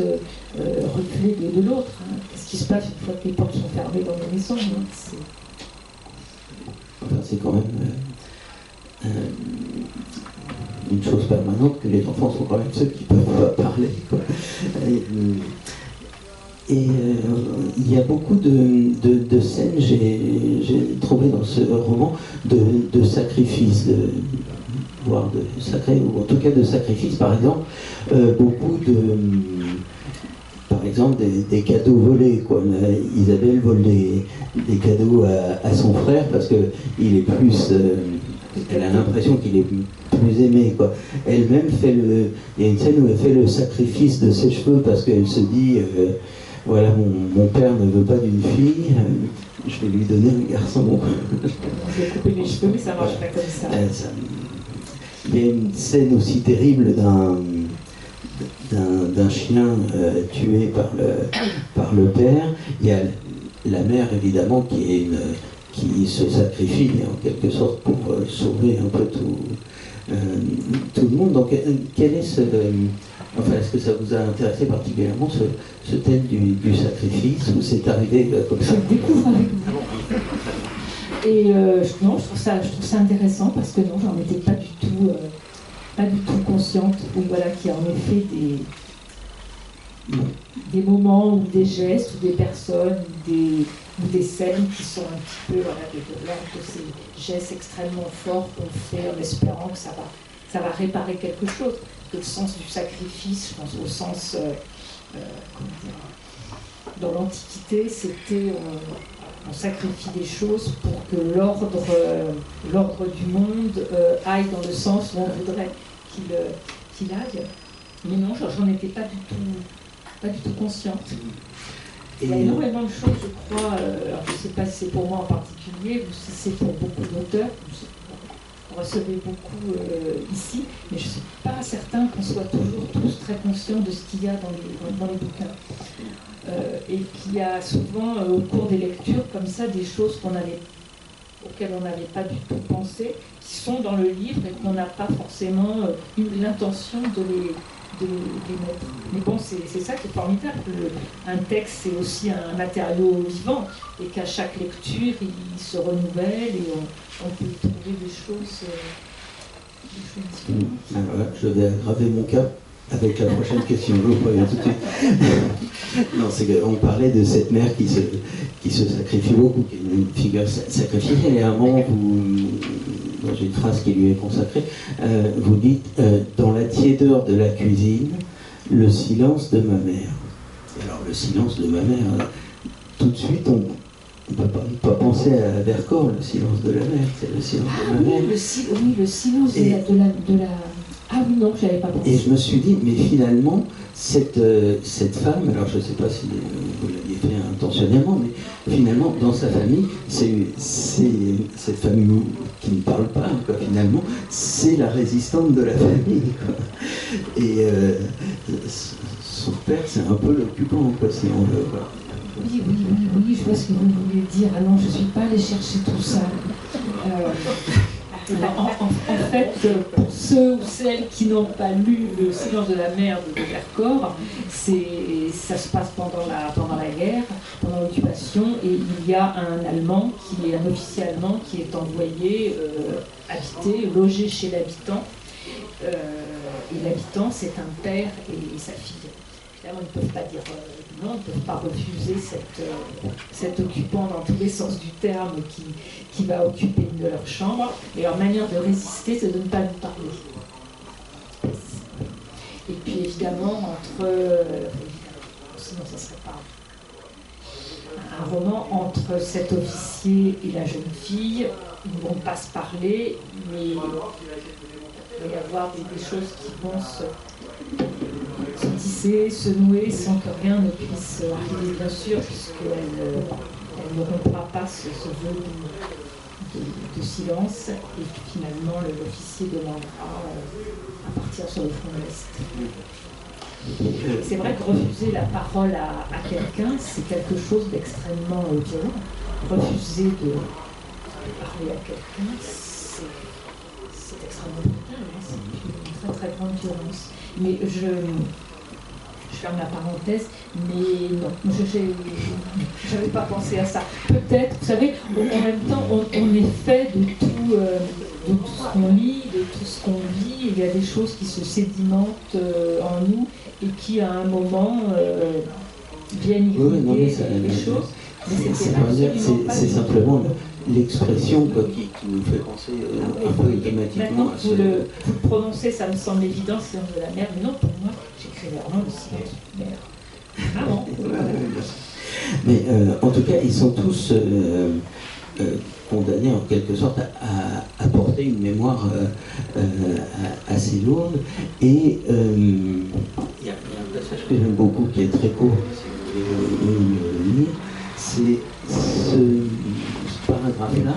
D: reflet de l'autre. Hein. Qu'est-ce qui se passe une fois que les portes sont fermées dans les maisons, hein,
C: c'est quand même une chose permanente que les enfants sont quand même ceux qui peuvent pas parler, quoi. Et il y a beaucoup de scènes, j'ai trouvé dans ce roman, de sacrifices, voire de sacrés, ou en tout cas de sacrifices. Par exemple, beaucoup par exemple des cadeaux volés, quoi. Isabelle vole des cadeaux à son frère parce qu'il est plus... elle a l'impression qu'il est plus aimé, quoi. Elle-même fait il y a une scène où elle fait le sacrifice de ses cheveux parce qu'elle se dit voilà, mon père ne veut pas d'une fille, je vais lui donner un garçon.
D: Je vais couper les cheveux, mais ça marche pas comme ça.
C: Il y a une scène aussi terrible d'un chien tué par le père. Il y a la mère, évidemment, qui se sacrifie en quelque sorte pour sauver un peu tout le monde. Donc, quel est est-ce que ça vous a intéressé particulièrement ce thème du sacrifice, ou c'est arrivé comme ça?
D: Je le découvre avec vous. Et non, je trouve ça intéressant parce que non, j'en étais pas du tout consciente. Ou voilà, qu'il y a en effet des moments ou des gestes ou des personnes ou des scènes qui sont un petit peu de l'ordre de ces gestes extrêmement forts qu'on fait en espérant que ça va réparer quelque chose. Que le sens du sacrifice, je pense au sens, dans l'Antiquité, c'était on sacrifie des choses pour que l'ordre du monde aille dans le sens où on voudrait qu'il aille. Mais non, j'en étais pas du tout consciente. Il y a énormément de choses, je crois, alors je ne sais pas si c'est pour moi en particulier ou si c'est pour beaucoup d'auteurs. On recevait beaucoup ici, mais je ne suis pas certain qu'on soit toujours tous très conscients de ce qu'il y a dans les bouquins. Et qu'il y a souvent, au cours des lectures, comme ça, des choses auxquelles on n'avait pas du tout pensé, qui sont dans le livre et qu'on n'a pas forcément eu l'intention de les mettre. Mais bon, c'est ça qui est formidable. Un texte, c'est aussi un matériau vivant, et qu'à chaque lecture, il se renouvelle et on peut y trouver des choses différentes.
C: Voilà, je vais aggraver mon cas avec la prochaine question. Je vous préviens tout de suite. Non, c'est qu'on parlait de cette mère qui se sacrifie beaucoup, qui est une figure sacrifiée. Et à un moment, dans une phrase qui lui est consacrée, vous dites dans la tiédeur de la cuisine, le silence de ma mère. Et alors, le silence de ma mère, tout de suite, on ne peut pas penser à Vercors, le silence de la mère, c'est le silence de ma mère.
D: Oui, le silence de la... Ah oui, non, je n'avais pas pensé.
C: Et je me suis dit, mais finalement, cette femme, alors je ne sais pas si vous l'aviez fait intentionnellement, mais finalement, dans sa famille, c'est cette famille qui ne parle pas, quoi, finalement, c'est la résistante de la famille, quoi. Et son père, c'est un peu l'occupant, quoi, si on veut, quoi.
D: Oui, je vois ce que vous voulez dire. Ah non, je ne suis pas allée chercher tout ça. En fait, pour ceux ou celles qui n'ont pas lu Le silence de la mer de Vercors, ça se passe pendant la guerre, pendant l'occupation, et il y a un officier allemand qui est envoyé habiter, loger chez l'habitant. Et l'habitant, c'est un père et sa fille. Évidemment, ils ne peuvent pas dire non, ils ne peuvent pas refuser cet occupant dans tous les sens du terme qui va occuper une de leurs chambres. Et leur manière de résister, c'est de ne pas lui parler. Et puis évidemment, sinon ça ne serait pas un roman, entre cet officier et la jeune fille, ils ne vont pas se parler, mais il va y avoir des choses qui vont se tisser, se nouer sans que rien ne puisse arriver, bien sûr, puisqu'elle ne rompra pas ce vœu de silence, et finalement l'officier demandera à partir sur le front de l'Est. C'est vrai que refuser la parole à quelqu'un, c'est quelque chose d'extrêmement violent. Refuser de parler à quelqu'un, c'est extrêmement brutal, hein, c'est une très très grande violence. Mais je ferme la parenthèse, mais non, je n'avais pas pensé à ça. Peut-être, vous savez, en même temps, on est fait de tout ce qu'on lit, de tout ce qu'on vit. Il y a des choses qui se sédimentent en nous et qui, à un moment, viennent irriguer les choses.
C: C'est simplement l'expression qui nous fait penser un peu automatiquement à
D: vous le prononcez, ça me semble évident, c'est de la mer, mais non, pour moi, j'écrivais vraiment le silence de mer. Ah bon.
C: Mais en tout cas, ils sont tous condamnés en quelque sorte à porter une mémoire assez lourde. Et il y a un passage que j'aime beaucoup qui est très court, si vous voulez le lire, c'est ce paragraphe-là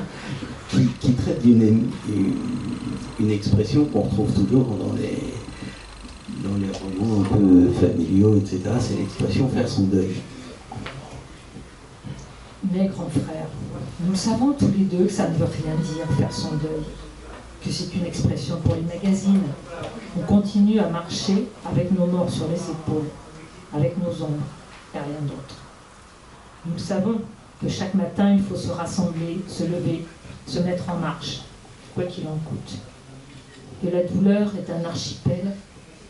C: qui traite d'une expression qu'on retrouve toujours dans les romans un peu familiaux, etc. C'est l'expression faire son deuil.
D: Mais grand frère, nous savons tous les deux que ça ne veut rien dire faire son deuil, que c'est une expression pour les magazines. On continue à marcher avec nos morts sur les épaules, avec nos ombres et rien d'autre. Nous savons que chaque matin, il faut se rassembler, se lever, se mettre en marche, quoi qu'il en coûte. Que la douleur est un archipel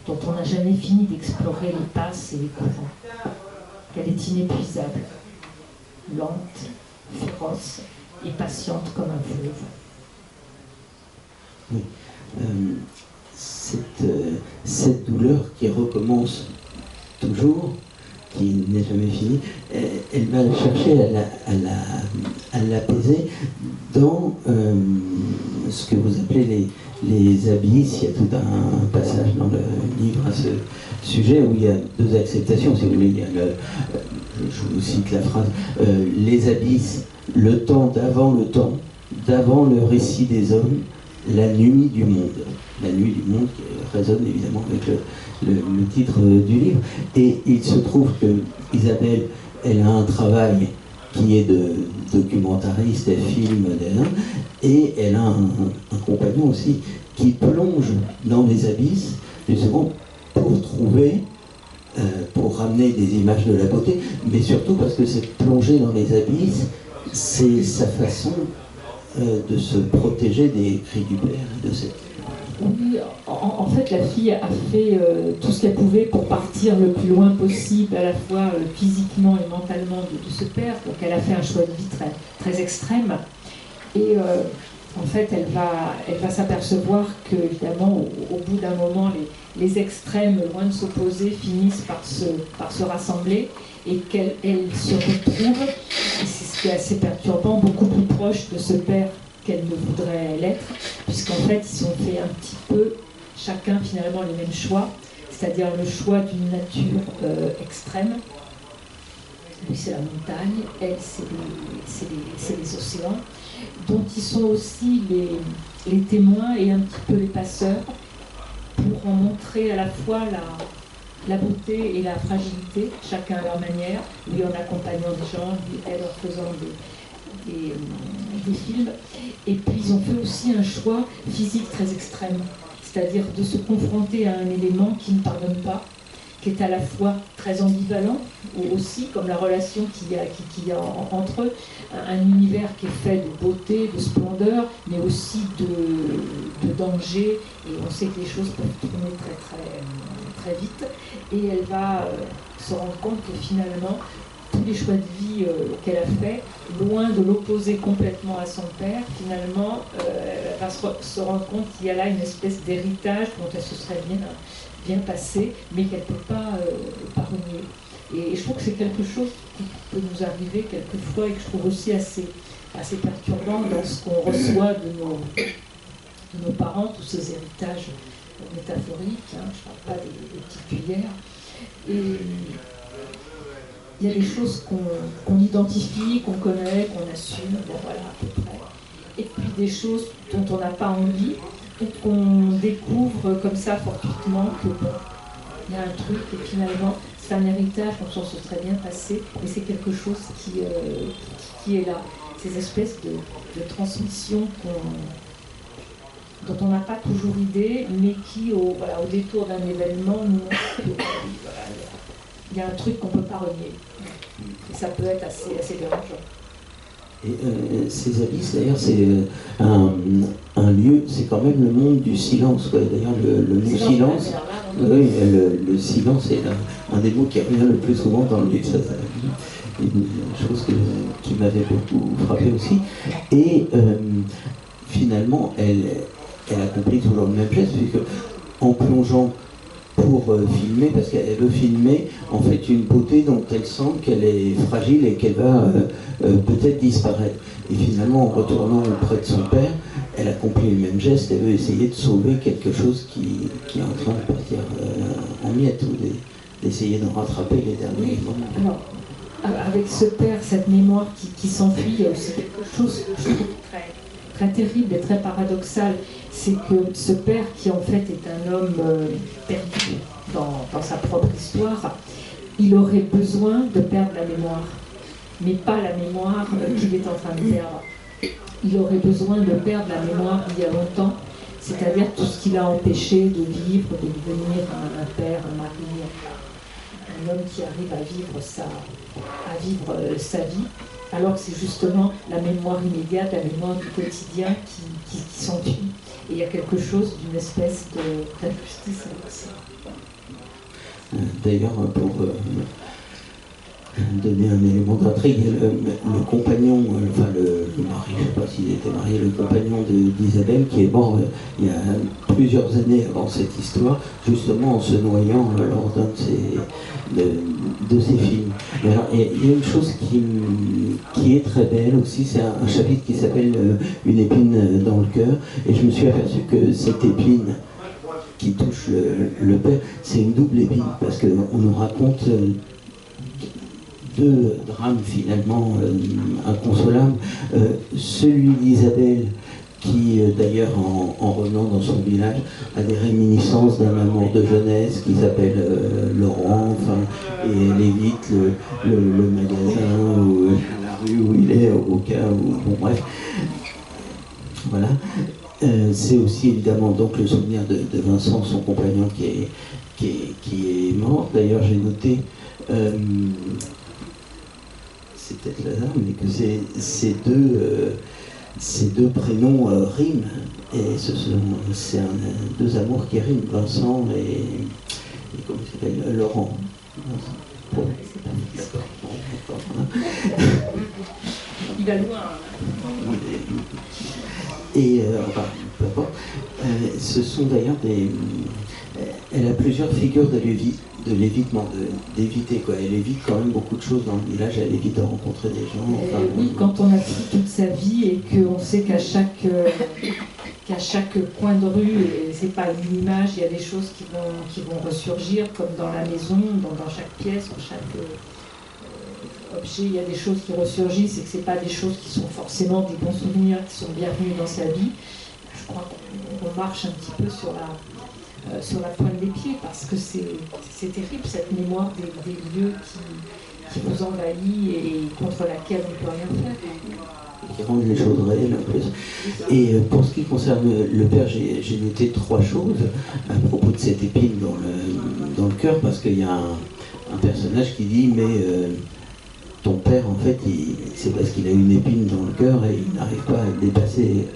D: dont on n'a jamais fini d'explorer les passes et les courants. Qu'elle est inépuisable, lente, féroce et patiente comme un fleuve.
C: Oui. Cette douleur qui recommence toujours, qui n'est jamais finie, elle va chercher à l'apaiser dans ce que vous appelez les abysses. Il y a tout un passage dans le livre à ce sujet où il y a deux acceptations, si vous voulez. Il y a je vous cite la phrase, les abysses, le temps, d'avant le récit des hommes, la nuit du monde. La nuit du monde qui résonne évidemment avec le titre du livre. Et il se trouve que Isabelle, elle a un travail qui est de documentariste, elle filme, et elle a un compagnon aussi qui plonge dans les abysses, justement pour trouver, pour ramener des images de la beauté, mais surtout parce que cette plongée dans les abysses, c'est sa façon de se protéger des cris du père et de cette...
D: Oui, en fait, la fille a fait tout ce qu'elle pouvait pour partir le plus loin possible, à la fois physiquement et mentalement de ce père. Donc elle a fait un choix de vie très, très extrême. Et en fait, elle va s'apercevoir que, évidemment, au bout d'un moment, les extrêmes, loin de s'opposer, finissent par se rassembler et qu'elle se retrouve, et c'est ce qui est assez perturbant, beaucoup plus proche de ce père qu'elle ne voudrait l'être, puisqu'en fait, ils ont fait un petit peu, chacun finalement, les mêmes choix, c'est-à-dire le choix d'une nature extrême. Lui, c'est la montagne, elle, c'est les océans, dont ils sont aussi les témoins et un petit peu les passeurs, pour en montrer à la fois la beauté et la fragilité, chacun à leur manière, lui en accompagnant des gens, lui, elle en faisant des films. Et puis ils ont fait aussi un choix physique très extrême, c'est-à-dire de se confronter à un élément qui ne pardonne pas, qui est à la fois très ambivalent, ou aussi comme la relation qu'il y a entre eux, un univers qui est fait de beauté, de splendeur, mais aussi de danger, et on sait que les choses peuvent tourner très, très, très vite, et elle va se rendre compte que finalement, tous les choix de vie qu'elle a faits, loin de l'opposer complètement à son père, finalement, elle va se rendre compte qu'il y a là une espèce d'héritage dont elle se serait bien passée, mais qu'elle ne peut pas renier. Et je trouve que c'est quelque chose qui peut nous arriver quelquefois et que je trouve aussi assez perturbant dans ce qu'on reçoit de nos parents, tous ces héritages métaphoriques, hein, je ne parle pas des petites cuillères. Et il y a des choses qu'on identifie, qu'on connaît, qu'on assume, bon, voilà, à peu près. Et puis des choses dont on n'a pas envie, ou qu'on découvre comme ça fortuitement que bon, il y a un truc, et finalement, c'est un héritage dont on se serait bien passé, mais c'est quelque chose qui est là. Ces espèces de transmission dont on n'a pas toujours idée, mais qui, au détour d'un événement, nous montre qu'il y a un truc qu'on ne peut pas renier. Et ça peut être assez dérangeant.
C: Et ces abysses, d'ailleurs, c'est un lieu, c'est quand même le monde du silence. D'ailleurs, le mot silence, oui, le silence est un des mots qui revient le plus souvent dans le livre. Ça, une chose qui m'avait beaucoup frappé aussi. Et finalement, elle accomplit toujours le même geste, puisque en plongeant pour filmer, parce qu'elle veut filmer en fait une beauté dont elle sent qu'elle est fragile et qu'elle va peut-être disparaître. Et finalement, en retournant auprès de son père, elle accomplit le même geste, elle veut essayer de sauver quelque chose qui est en train de partir en miettes, ou d'essayer de rattraper les derniers moments.
D: Alors, avec ce père, cette mémoire qui s'enfuit, il y a aussi quelque chose que je trouve très terrible et très paradoxal, c'est que ce père qui en fait est un homme perdu dans sa propre histoire, il aurait besoin de perdre la mémoire, mais pas la mémoire qu'il est en train de perdre. Il aurait besoin de perdre la mémoire d'il y a longtemps, c'est-à-dire tout ce qui l'a empêché de vivre, de devenir un père, un mari, un homme qui arrive à vivre sa vie, alors que c'est justement la mémoire immédiate, la mémoire du quotidien qui s'enfuit. Et il y a quelque chose d'une espèce d'injustice avec ça.
C: D'ailleurs, pour donner un élément d'intrigue, le compagnon, enfin le mari, je ne sais pas s'il était marié, le compagnon d'Isabelle, qui est mort il y a plusieurs années avant cette histoire, justement en se noyant lors d'un de ses films. Alors, il y a une chose qui est très belle aussi, c'est un chapitre qui s'appelle Une épine dans le cœur, et je me suis aperçu que cette épine qui touche le père, c'est une double épine, parce qu'on nous raconte deux drames finalement inconsolables. Celui d'Isabelle, qui d'ailleurs en revenant dans son village a des réminiscences d'un amour de jeunesse qui s'appelle Laurent, enfin, et elle évite le magasin ou la rue où il est au cas où, bon bref, voilà. C'est aussi évidemment donc le souvenir de Vincent, son compagnon, qui est mort. D'ailleurs j'ai noté, c'est peut-être Lazare, mais que ces deux prénoms riment, et c'est deux amours qui riment, Vincent et comment il s'appelle, Laurent. Bon, d'accord.
D: Il va loin.
C: Et enfin, peu importe. Ce sont d'ailleurs elle a plusieurs figures de l'évitement, d'éviter quoi. Elle évite quand même beaucoup de choses dans le village, elle évite de rencontrer des gens. Enfin,
D: oui, quand on a pris toute sa vie et qu'on sait qu'à chaque coin de rue, et c'est pas une image, il y a des choses qui vont ressurgir, comme dans la maison, dans chaque pièce, dans chaque objet, il y a des choses qui ressurgissent et que c'est pas des choses qui sont forcément des bons souvenirs qui sont bienvenus dans sa vie. Je crois qu'on marche un petit peu sur la pointe des pieds, parce que c'est terrible cette mémoire des lieux qui vous envahit et contre laquelle on ne peut rien faire.
C: Qui rendent les choses réelles en plus. Et pour ce qui concerne le père, j'ai noté trois choses à propos de cette épine dans le cœur, parce qu'il y a un personnage qui dit mais ton père en fait c'est parce qu'il a une épine dans le cœur et il n'arrive pas à le dépasser.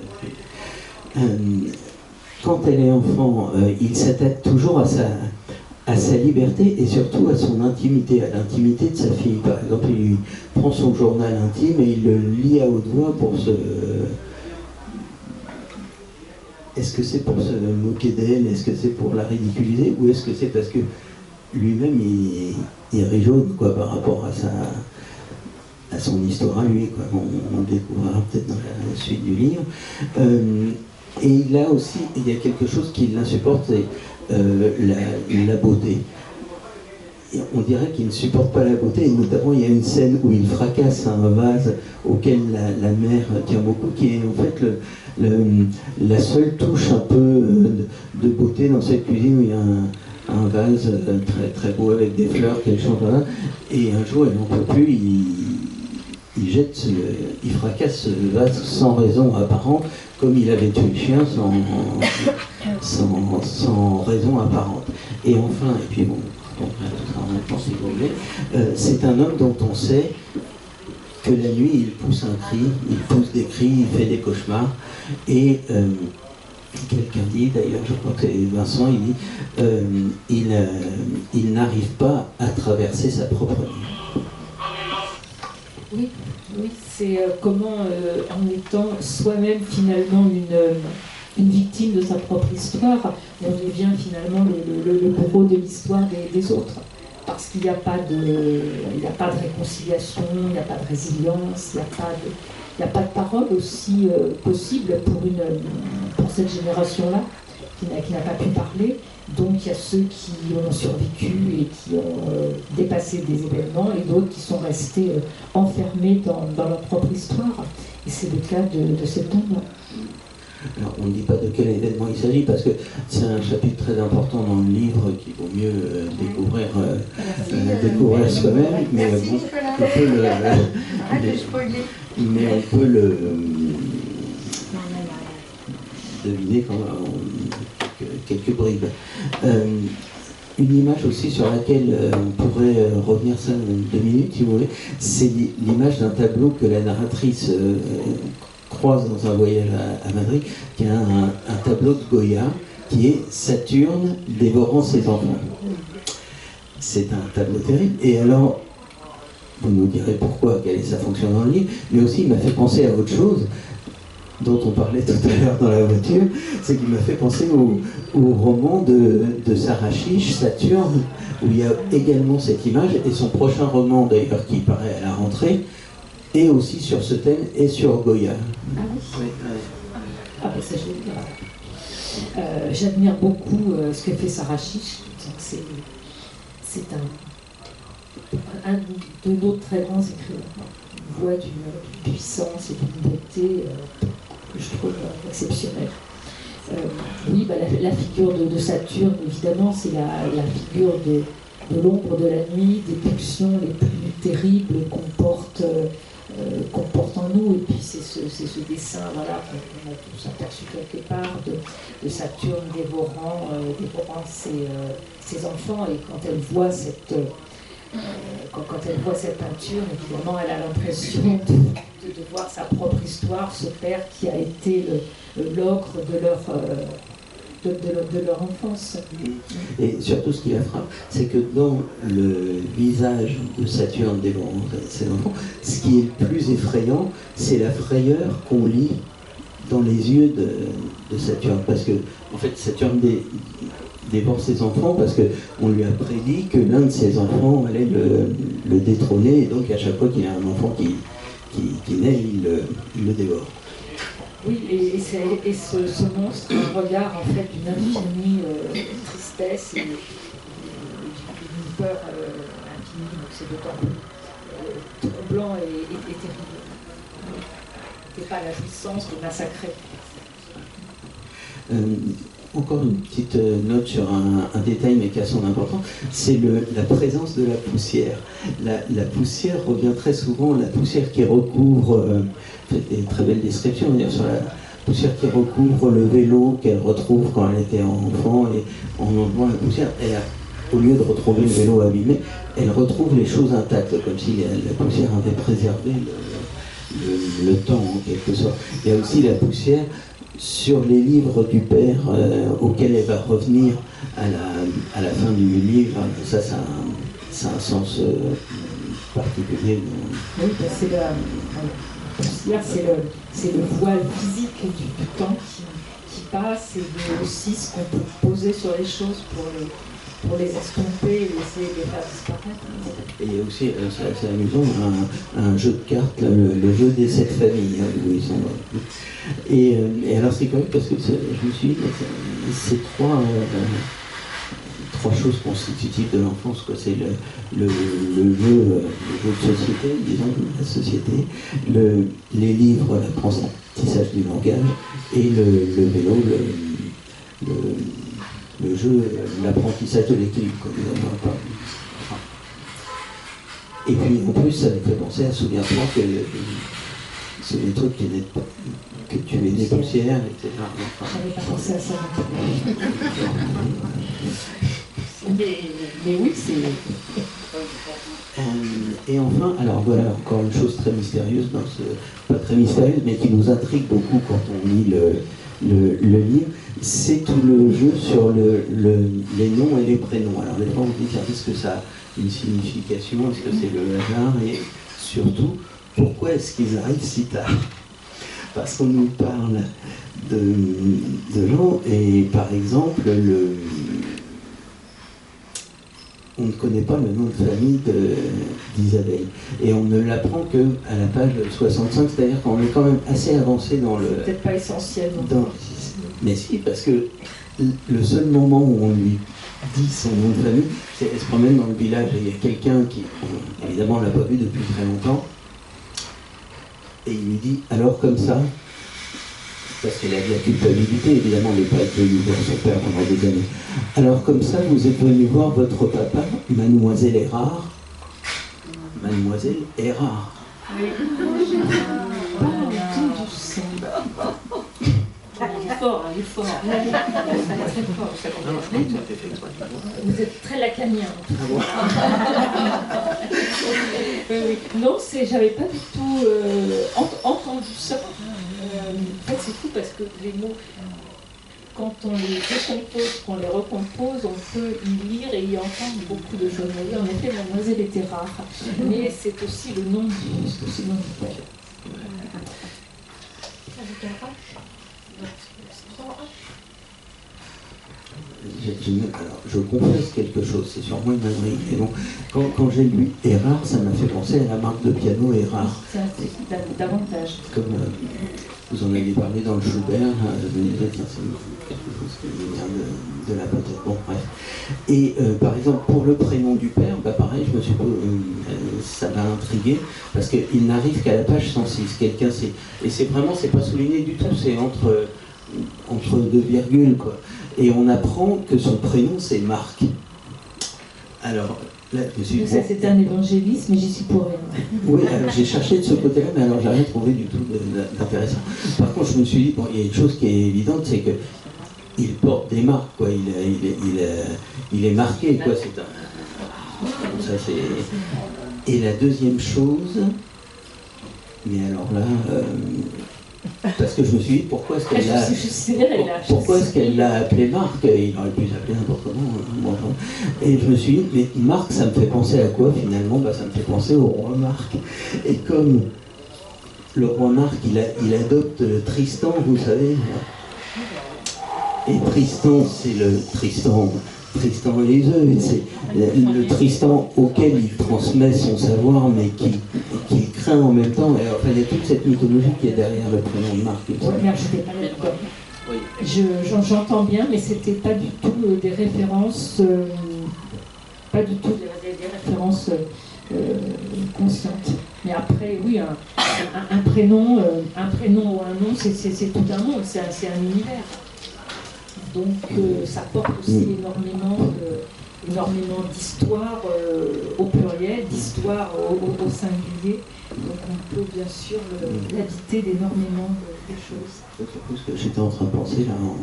C: Quand elle est enfant, il s'attaque toujours à sa liberté et surtout à son intimité, à l'intimité de sa fille. Par exemple, il prend son journal intime et il le lit à haute voix pour se... Est-ce que c'est pour se moquer d'elle? Est-ce que c'est pour la ridiculiser? Ou est-ce que c'est parce que lui-même il rit jaune quoi, par rapport à son histoire à lui quoi. On découvrira peut-être dans la suite du livre. Et là aussi, il y a quelque chose qui l'insupporte, c'est la beauté. Et on dirait qu'il ne supporte pas la beauté, et notamment il y a une scène où il fracasse un vase auquel la mère tient beaucoup, qui est en fait la seule touche un peu de beauté dans cette cuisine, où il y a un vase très, très beau avec des fleurs qu'elle chante, voilà. Et un jour, elle n'en peut plus, il fracasse ce vase sans raison apparente, comme il avait tué le chien sans raison apparente. Et enfin, et puis bon, tout ça en même temps si vous voulez, c'est un homme dont on sait que la nuit il pousse un cri, il pousse des cris, il fait des cauchemars, et quelqu'un dit, d'ailleurs je crois que c'est Vincent, il dit, il n'arrive pas à traverser sa propre nuit.
D: Oui, oui, c'est comment, en étant soi-même finalement une victime de sa propre histoire, on devient finalement le bourreau de l'histoire des autres. Parce qu'il n'y a pas de réconciliation, il n'y a pas de résilience, il n'y a pas de parole aussi possible pour cette génération-là, qui n'a pas pu parler. Donc il y a ceux qui ont survécu et qui ont dépassé des événements, et d'autres qui sont restés enfermés dans leur propre histoire. Et c'est le cas de cet homme.
C: Alors, on ne dit pas de quel événement il s'agit, parce que c'est un chapitre très important dans le livre qu'il vaut mieux découvrir soi-même, mais bon, on peut le deviner quand quelques bribes. Une image aussi sur laquelle on pourrait revenir ça en 2 minutes, si vous voulez, c'est l'image d'un tableau que la narratrice croise dans un voyage à Madrid, qui a un tableau de Goya, qui est Saturne dévorant ses enfants. C'est un tableau terrible, et alors, vous nous direz pourquoi, quelle est sa fonction dans le livre, mais aussi il m'a fait penser à autre chose, dont on parlait tout à l'heure dans la voiture, c'est qu'il m'a fait penser au roman de Sarah Chiche, Saturne, où il y a également cette image, et son prochain roman d'ailleurs qui paraît à la rentrée, et aussi sur ce thème et sur Goya.
D: Ah oui. Ah ben ça je vais dire. J'admire beaucoup ce que fait Sarah Chiche. C'est un de nos très grands écrivains. Une voix d'une puissance et d'une beauté que je trouve exceptionnelle. Oui, bah, la figure de Saturne, évidemment, c'est la figure de l'ombre de la nuit, des pulsions les plus terribles qu'on porte en nous, et puis c'est ce dessin, voilà, qu'on a tous aperçu quelque part de Saturne dévorant ses enfants, et quand elle voit cette peinture, évidemment, elle a l'impression de voir sa propre histoire, ce père qui a été l'ogre de leur enfance.
C: Et surtout, ce qui la frappe, c'est que dans le visage de Saturne dévorant ses enfants, ce qui est le plus effrayant, c'est la frayeur qu'on lit dans les yeux de Saturne. Parce que, en fait, Saturne dévore ses enfants parce qu'on lui a prédit que l'un de ses enfants allait le détrôner, et donc à chaque fois qu'il y a un enfant qui naît, il le dévore.
D: Oui, et ce monstre a un regard en fait d'une infinie tristesse et d'une peur infinie, donc c'est d'autant plus troublant et terrible. C'est pas la jouissance de massacrer.
C: Encore une petite note sur un détail, mais qui a son importance, c'est la présence de la poussière. La poussière revient très souvent, la poussière qui recouvre, une très belle description sur la poussière qui recouvre le vélo qu'elle retrouve quand elle était enfant, et en enlevant la poussière, au lieu de retrouver le vélo abîmé, elle retrouve les choses intactes, comme si la poussière avait préservé le temps en quelque sorte. Il y a aussi la poussière sur les livres du père auxquels elle va revenir à la fin du livre. Ça a un sens particulier.
D: Oui, c'est le voile physique du temps qui passe, et aussi ce qu'on peut poser sur les choses pour les estomper et essayer de les faire disparaître.
C: Et il y a aussi, c'est assez amusant, un jeu de cartes, le jeu des 7 familles, où ils sont. Et alors c'est correct parce que je me suis dit, c'est trois choses constitutives de l'enfance, quoi. C'est le jeu de société, disons, la société, les livres, l'apprentissage du langage, et le vélo, le jeu, l'apprentissage de l'équilibre, comme nous avons parlé. Et puis en plus, ça me fait penser à souviens-toi que c'est des trucs que tu es des poussières, etc.
D: J'avais pas pensé à ça. Mais oui, c'est...
C: Et enfin, alors voilà, encore une chose très mystérieuse, pas très mystérieuse, mais qui nous intrigue beaucoup quand on lit le livre, c'est tout le jeu sur les noms et les prénoms. Alors des fois on dit, est-ce que ça a une signification, est-ce que c'est le hasard, et surtout, pourquoi est-ce qu'ils arrivent si tard? Parce qu'on nous parle de gens, et par exemple, on ne connaît pas le nom de famille d'Isabelle. Et on ne l'apprend qu'à la page 65, c'est-à-dire qu'on est quand même assez avancé dans le...
D: C'est peut-être pas essentiel.
C: Mais si, parce que le seul moment où on lui dit son nom de famille, c'est qu'elle se promène dans le village et il y a quelqu'un qui, évidemment, on ne l'a pas vu depuis très longtemps, et il lui dit, alors comme ça, parce qu'elle a de la culpabilité, évidemment, de ne pas être venue voir son père pendant des années. Alors comme ça, vous êtes venu voir votre papa, Mademoiselle Erard. Mademoiselle Erard.
D: Oui. Il est fort, il est fort. Vous êtes très lacanien. Non, j'avais pas du tout entendu ça. En fait, c'est fou parce que les mots, quand on les décompose, qu'on les recompose, on peut y lire et y entendre beaucoup de choses. En effet, Mademoiselle était rare, mais c'est aussi le nom du père.
C: Alors, je confesse quelque chose, c'est sûrement une ânerie, mais bon, quand j'ai lu Erard, ça m'a fait penser à la marque de piano Erard.
D: C'est davantage.
C: Comme vous en avez parlé dans le Schubert, je me disais, tiens, c'est quelque chose qui me vient de la peut-être. Bon, bref. Et par exemple, pour le prénom du père, bah, pareil, je me suis ça m'a intrigué, parce qu'il n'arrive qu'à la page 106. Et c'est vraiment, c'est pas souligné du tout, c'est entre deux virgules, quoi. Et on apprend que son prénom, c'est Marc. Alors, là, je me suis dit,
D: ça, c'est un évangélisme, mais j'y suis pour rien.
C: Oui, alors j'ai cherché de ce côté-là, mais alors j'ai rien trouvé du tout d'intéressant. Par contre, je me suis dit, bon, il y a une chose qui est évidente, c'est qu'il porte des marques, quoi. Il est marqué, quoi. Ça, c'est... Et la deuxième chose, mais alors là... parce que je me suis dit, pourquoi est-ce qu'elle l'a appelé Marc? Il aurait pu s'appeler n'importe comment. Et je me suis dit, mais Marc, ça me fait penser à quoi finalement? Bah, ça me fait penser au roi Marc. Et comme le roi Marc, il adopte Tristan, vous savez. Et Tristan, c'est le Tristan et les œufs, et c'est le Tristan auquel il transmet son savoir, mais qu'il craint en même temps. Et enfin, il y a toute cette mythologie qui est derrière le prénom de Marc.
D: Oui, mais je n'étais pas là-dedans. J'entends bien, mais c'était pas du tout des références, pas du tout des références conscientes. Mais après, oui, un prénom ou un nom, c'est tout un monde, c'est un univers. Donc ça porte aussi énormément d'histoire au pluriel, d'histoire au singulier. Donc on peut bien sûr l'habiter d'énormément de choses.
C: Surtout ce que j'étais en train de penser là en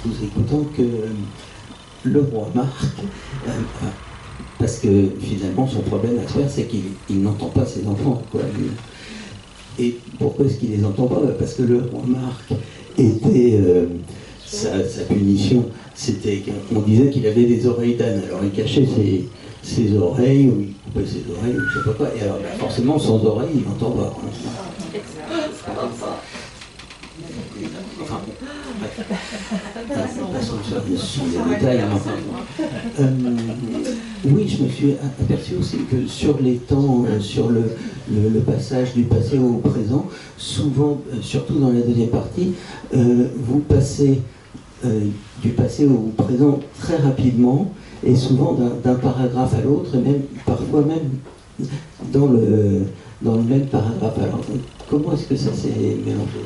C: vous écoutant, que le roi Marc, parce que finalement son problème à faire, c'est qu'il n'entend pas ses enfants, quoi. Et pourquoi est-ce qu'il les entend pas? Parce que le roi Marc était... Sa punition, c'était qu'on disait qu'il avait des oreilles d'âne. Alors il cachait ses oreilles, ou il coupait ses oreilles, ou je sais pas quoi. Et alors forcément, sans oreilles, il n'entend pas. Enfin, sur les détails. Oui, je me suis aperçu aussi que sur les temps, sur le passage du passé au présent, souvent, surtout dans la deuxième partie, vous passez du passé au présent très rapidement, et souvent d'un paragraphe à l'autre, et même parfois même dans le même paragraphe. Alors, comment est-ce que ça s'est mélangé?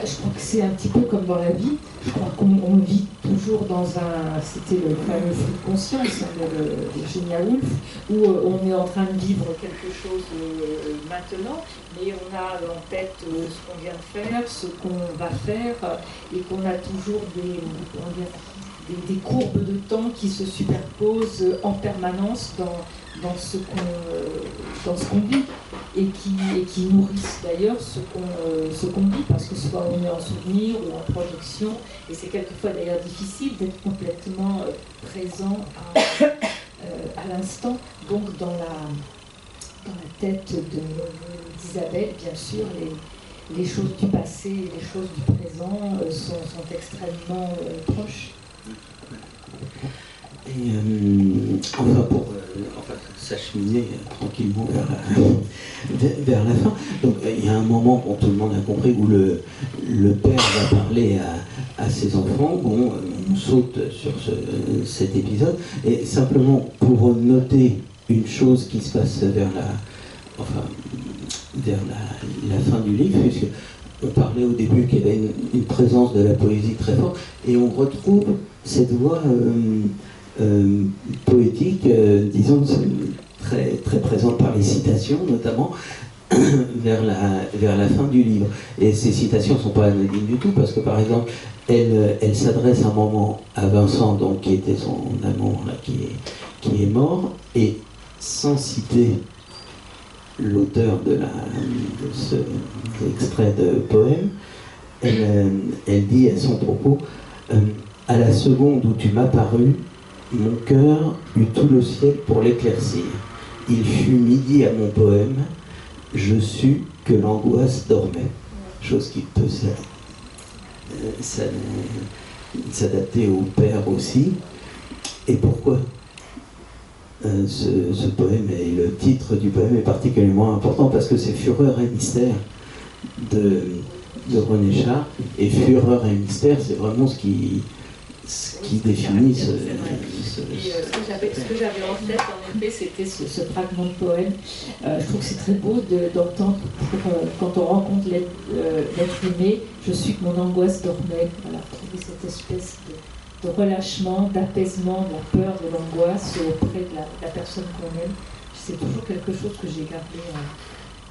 D: Je crois que c'est un petit peu comme dans la vie. Je crois qu'on vit toujours dans c'était le fameux flux de conscience de Virginia Woolf, où on est en train de vivre quelque chose maintenant, mais on a en tête ce qu'on vient de faire, ce qu'on va faire, et qu'on a toujours des courbes de temps qui se superposent en permanence dans ce qu'on vit et qui nourrissent d'ailleurs ce qu'on vit, parce que soit on est en souvenir ou en projection, et c'est quelquefois d'ailleurs difficile d'être complètement présent à l'instant. Donc dans la tête d'Isabelle, bien sûr, les choses du passé et les choses du présent sont extrêmement proches.
C: Et pour s'acheminer tranquillement vers la fin, donc il y a un moment, tout le monde a compris, où le père va parler à ses enfants. Bon, on saute sur cet épisode, et simplement pour noter une chose qui se passe vers la fin du livre, puisque on parlait au début qu'il y avait une présence de la poésie très forte, et on retrouve cette voix poétique, disons, très, très présente par les citations, notamment vers la fin du livre. Et ces citations ne sont pas anodines du tout, parce que par exemple, elle s'adresse un moment à Vincent, donc, qui était son amour, là, qui est mort, et sans citer l'auteur de cet extrait de poème, elle dit à son propos, à la seconde où tu m'as paru, mon cœur eut tout le ciel pour l'éclaircir. Il fut midi à mon poème, je sus que l'angoisse dormait. Chose qui peut s'adapter au père aussi. Et pourquoi ce poème, et le titre du poème est particulièrement important, parce que c'est Fureur et mystère de René Char, et Fureur et mystère, c'est vraiment ce qui définit ce
D: que j'avais en tête, en effet, c'était ce fragment de poème. Je trouve que c'est très beau d'entendre, quand on rencontre l'être aimé, je suis que mon angoisse dormait. Voilà, trouver cette espèce de relâchement, d'apaisement, de la peur, de l'angoisse auprès de la personne qu'on aime. C'est toujours quelque chose que j'ai gardé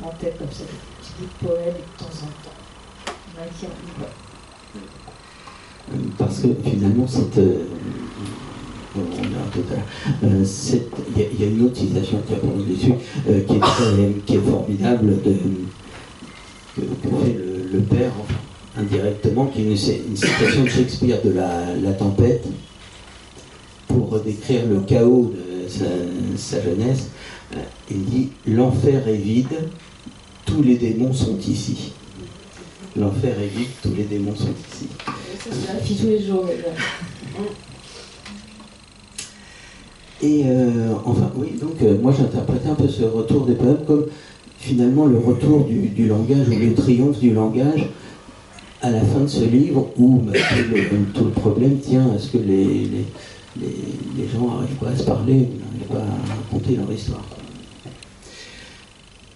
D: en tête, comme ça, des petits bouts de poème de temps en temps.
C: Parce que finalement, il y a une autre citation qui a pour nous dessus, qui est formidable, que fait le père, enfin, indirectement, qui est une citation de Shakespeare de la Tempête, pour décrire le chaos de sa jeunesse. Il dit « L'enfer est vide, tous les démons sont ici. » L'enfer est vide, tous les démons sont ici.
D: Ça, c'est la fille tous les jours.
C: Et enfin, oui, donc moi j'interprétais un peu ce retour des poèmes comme finalement le retour du langage, ou le triomphe du langage à la fin de ce livre, où tout le problème tient à ce que les gens n'arrivent pas à se parler, n'arrivent pas à raconter leur histoire.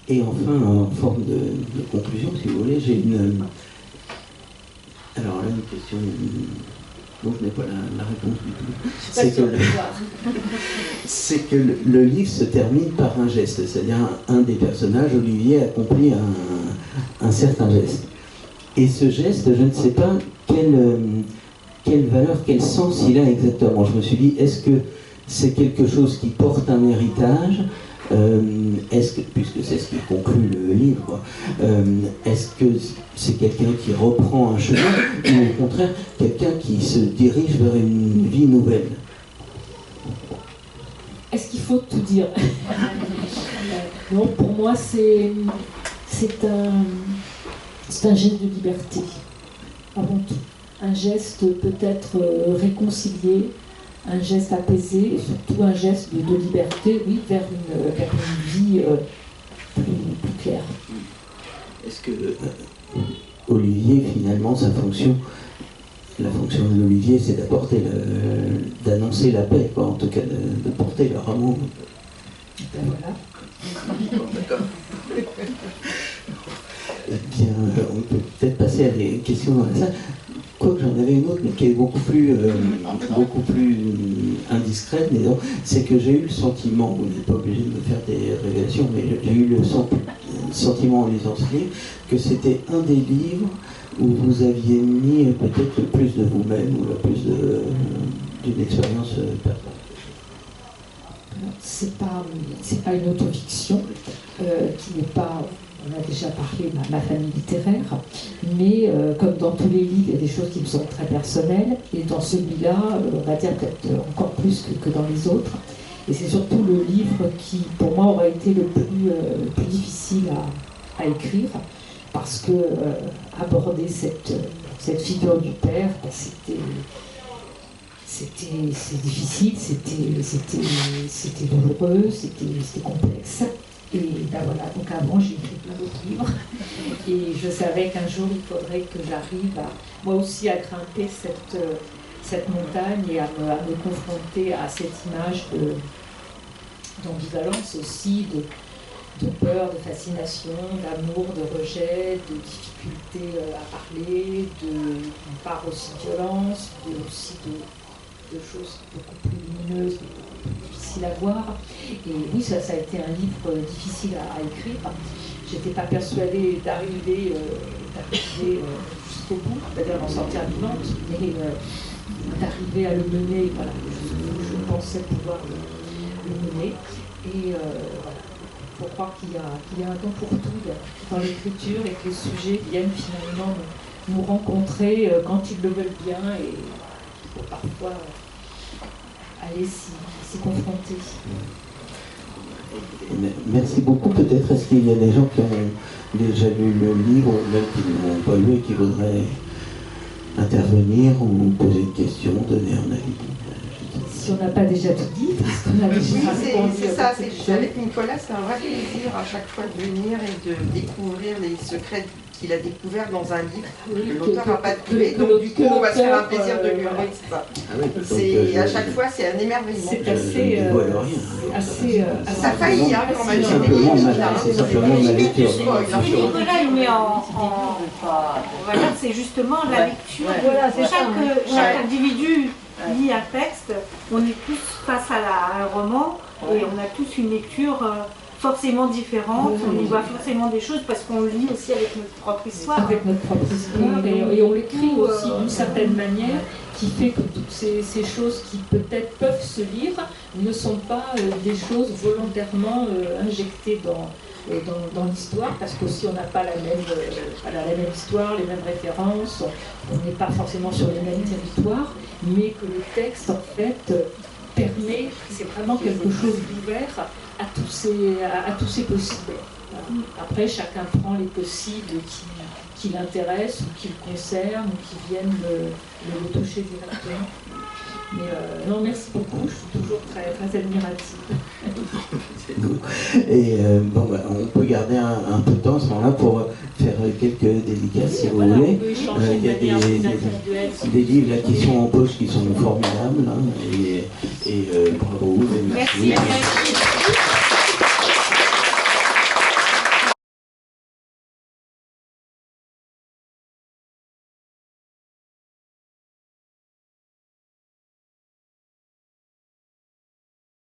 C: Et enfin, en forme de conclusion, si vous voulez, j'ai alors là, une question dont je n'ai pas la réponse du tout. C'est que le livre se termine par un geste, c'est-à-dire un des personnages, Olivier, accomplit un certain geste. Et ce geste, je ne sais pas quelle valeur, quel sens il a exactement. Je me suis dit, est-ce que c'est quelque chose qui porte un héritage ? Puisque c'est ce qui conclut le livre, est-ce que c'est quelqu'un qui reprend un chemin, ou au contraire quelqu'un qui se dirige vers une vie nouvelle?
D: Est-ce qu'il faut tout dire? Non, pour moi c'est un geste de liberté, avant tout. Un geste peut-être réconcilié, un geste apaisé, et surtout un geste de liberté, oui, vers une vie plus claire.
C: Est-ce que Olivier, finalement, la fonction de l'Olivier, c'est d'annoncer la paix, quoi, en tout cas de porter leur amour?
D: Ben voilà.
C: Bien, on peut peut-être passer à des questions dans la salle. Quoique j'en avais une autre, mais qui est beaucoup plus indiscrète, disons, c'est que j'ai eu le sentiment, vous n'êtes pas obligé de me faire des révélations, mais j'ai eu le sentiment en lisant ce livre que c'était un des livres où vous aviez mis peut-être le plus de vous-même ou le plus d'une expérience personnelle.
D: C'est pas une autofiction qui n'est pas. On a déjà parlé de ma famille littéraire, mais comme dans tous les livres, il y a des choses qui me sont très personnelles, et dans celui-là, on va dire peut-être encore plus que dans les autres. Et c'est surtout le livre qui, pour moi, aurait été le plus difficile à écrire, parce que aborder cette figure du père, c'est difficile, c'était douloureux, c'était complexe. Et ben voilà, donc avant j'ai écrit plein d'autres livres et je savais qu'un jour il faudrait que j'arrive moi aussi à grimper cette montagne et à me confronter à cette image d'ambivalence aussi, de peur, de fascination, d'amour, de rejet, de difficulté à parler, d'une part aussi de violence, mais aussi de choses beaucoup plus lumineuses, difficiles à voir. Et oui, ça a été un livre difficile à écrire. J'étais pas persuadée d'arriver jusqu'au bout, c'est-à-dire d'en sortir vivante, mais d'arriver à le mener, voilà, je pensais pouvoir le mener. Et voilà, il faut croire qu'il y a un temps pour tout dans l'écriture et que les sujets viennent finalement nous rencontrer quand ils le veulent bien et il faut parfois aller s'y confronter.
C: Merci beaucoup. Peut-être est-ce qu'il y a des gens qui ont déjà lu le livre, ou même qui ne l'ont pas lu et qui voudraient intervenir ou poser une question, donner un avis.
D: Si on n'a pas déjà tout dit, parce qu'on a déjà répondu.
E: C'est ça, avec Nicolas, c'est un vrai plaisir à chaque fois de venir et de découvrir les secrets qu'il a découverts dans un livre que l'auteur n'a pas trouvé. Donc du coup, on va se faire un plaisir de lui envoyer ça. À chaque fois, c'est un émerveillement.
D: C'est assez...
E: Ça faillit, hein, quand même.
C: C'est simplement ma lecture.
B: Nicolas, il met on va dire, c'est justement la lecture.
F: Voilà, c'est
B: chaque individu lit un texte, on est tous face à un roman et on a tous une lecture forcément différente, on y voit forcément des choses parce qu'on lit aussi avec notre propre histoire.
D: Avec notre propre histoire et on l'écrit aussi d'une certaine manière qui fait que toutes ces choses qui peut-être peuvent se lire ne sont pas des choses volontairement injectées dans l'histoire, parce qu'aussi on n'a pas la même histoire, les mêmes références, on n'est pas forcément sur les mêmes territoires, mais que le texte en fait permet, c'est vraiment quelque chose d'ouvert à tous ces possibles. Après, chacun prend les possibles qui l'intéressent ou qui le concernent ou qui viennent le toucher directement. Mais non, merci beaucoup, je suis toujours très, très admirative.
C: Et on peut garder un peu de temps à ce moment-là pour faire quelques dédicaces si vous voulez. Il y a des livres là, qui sont en poche qui sont formidables. Hein, et bravo et merci.
B: Merci.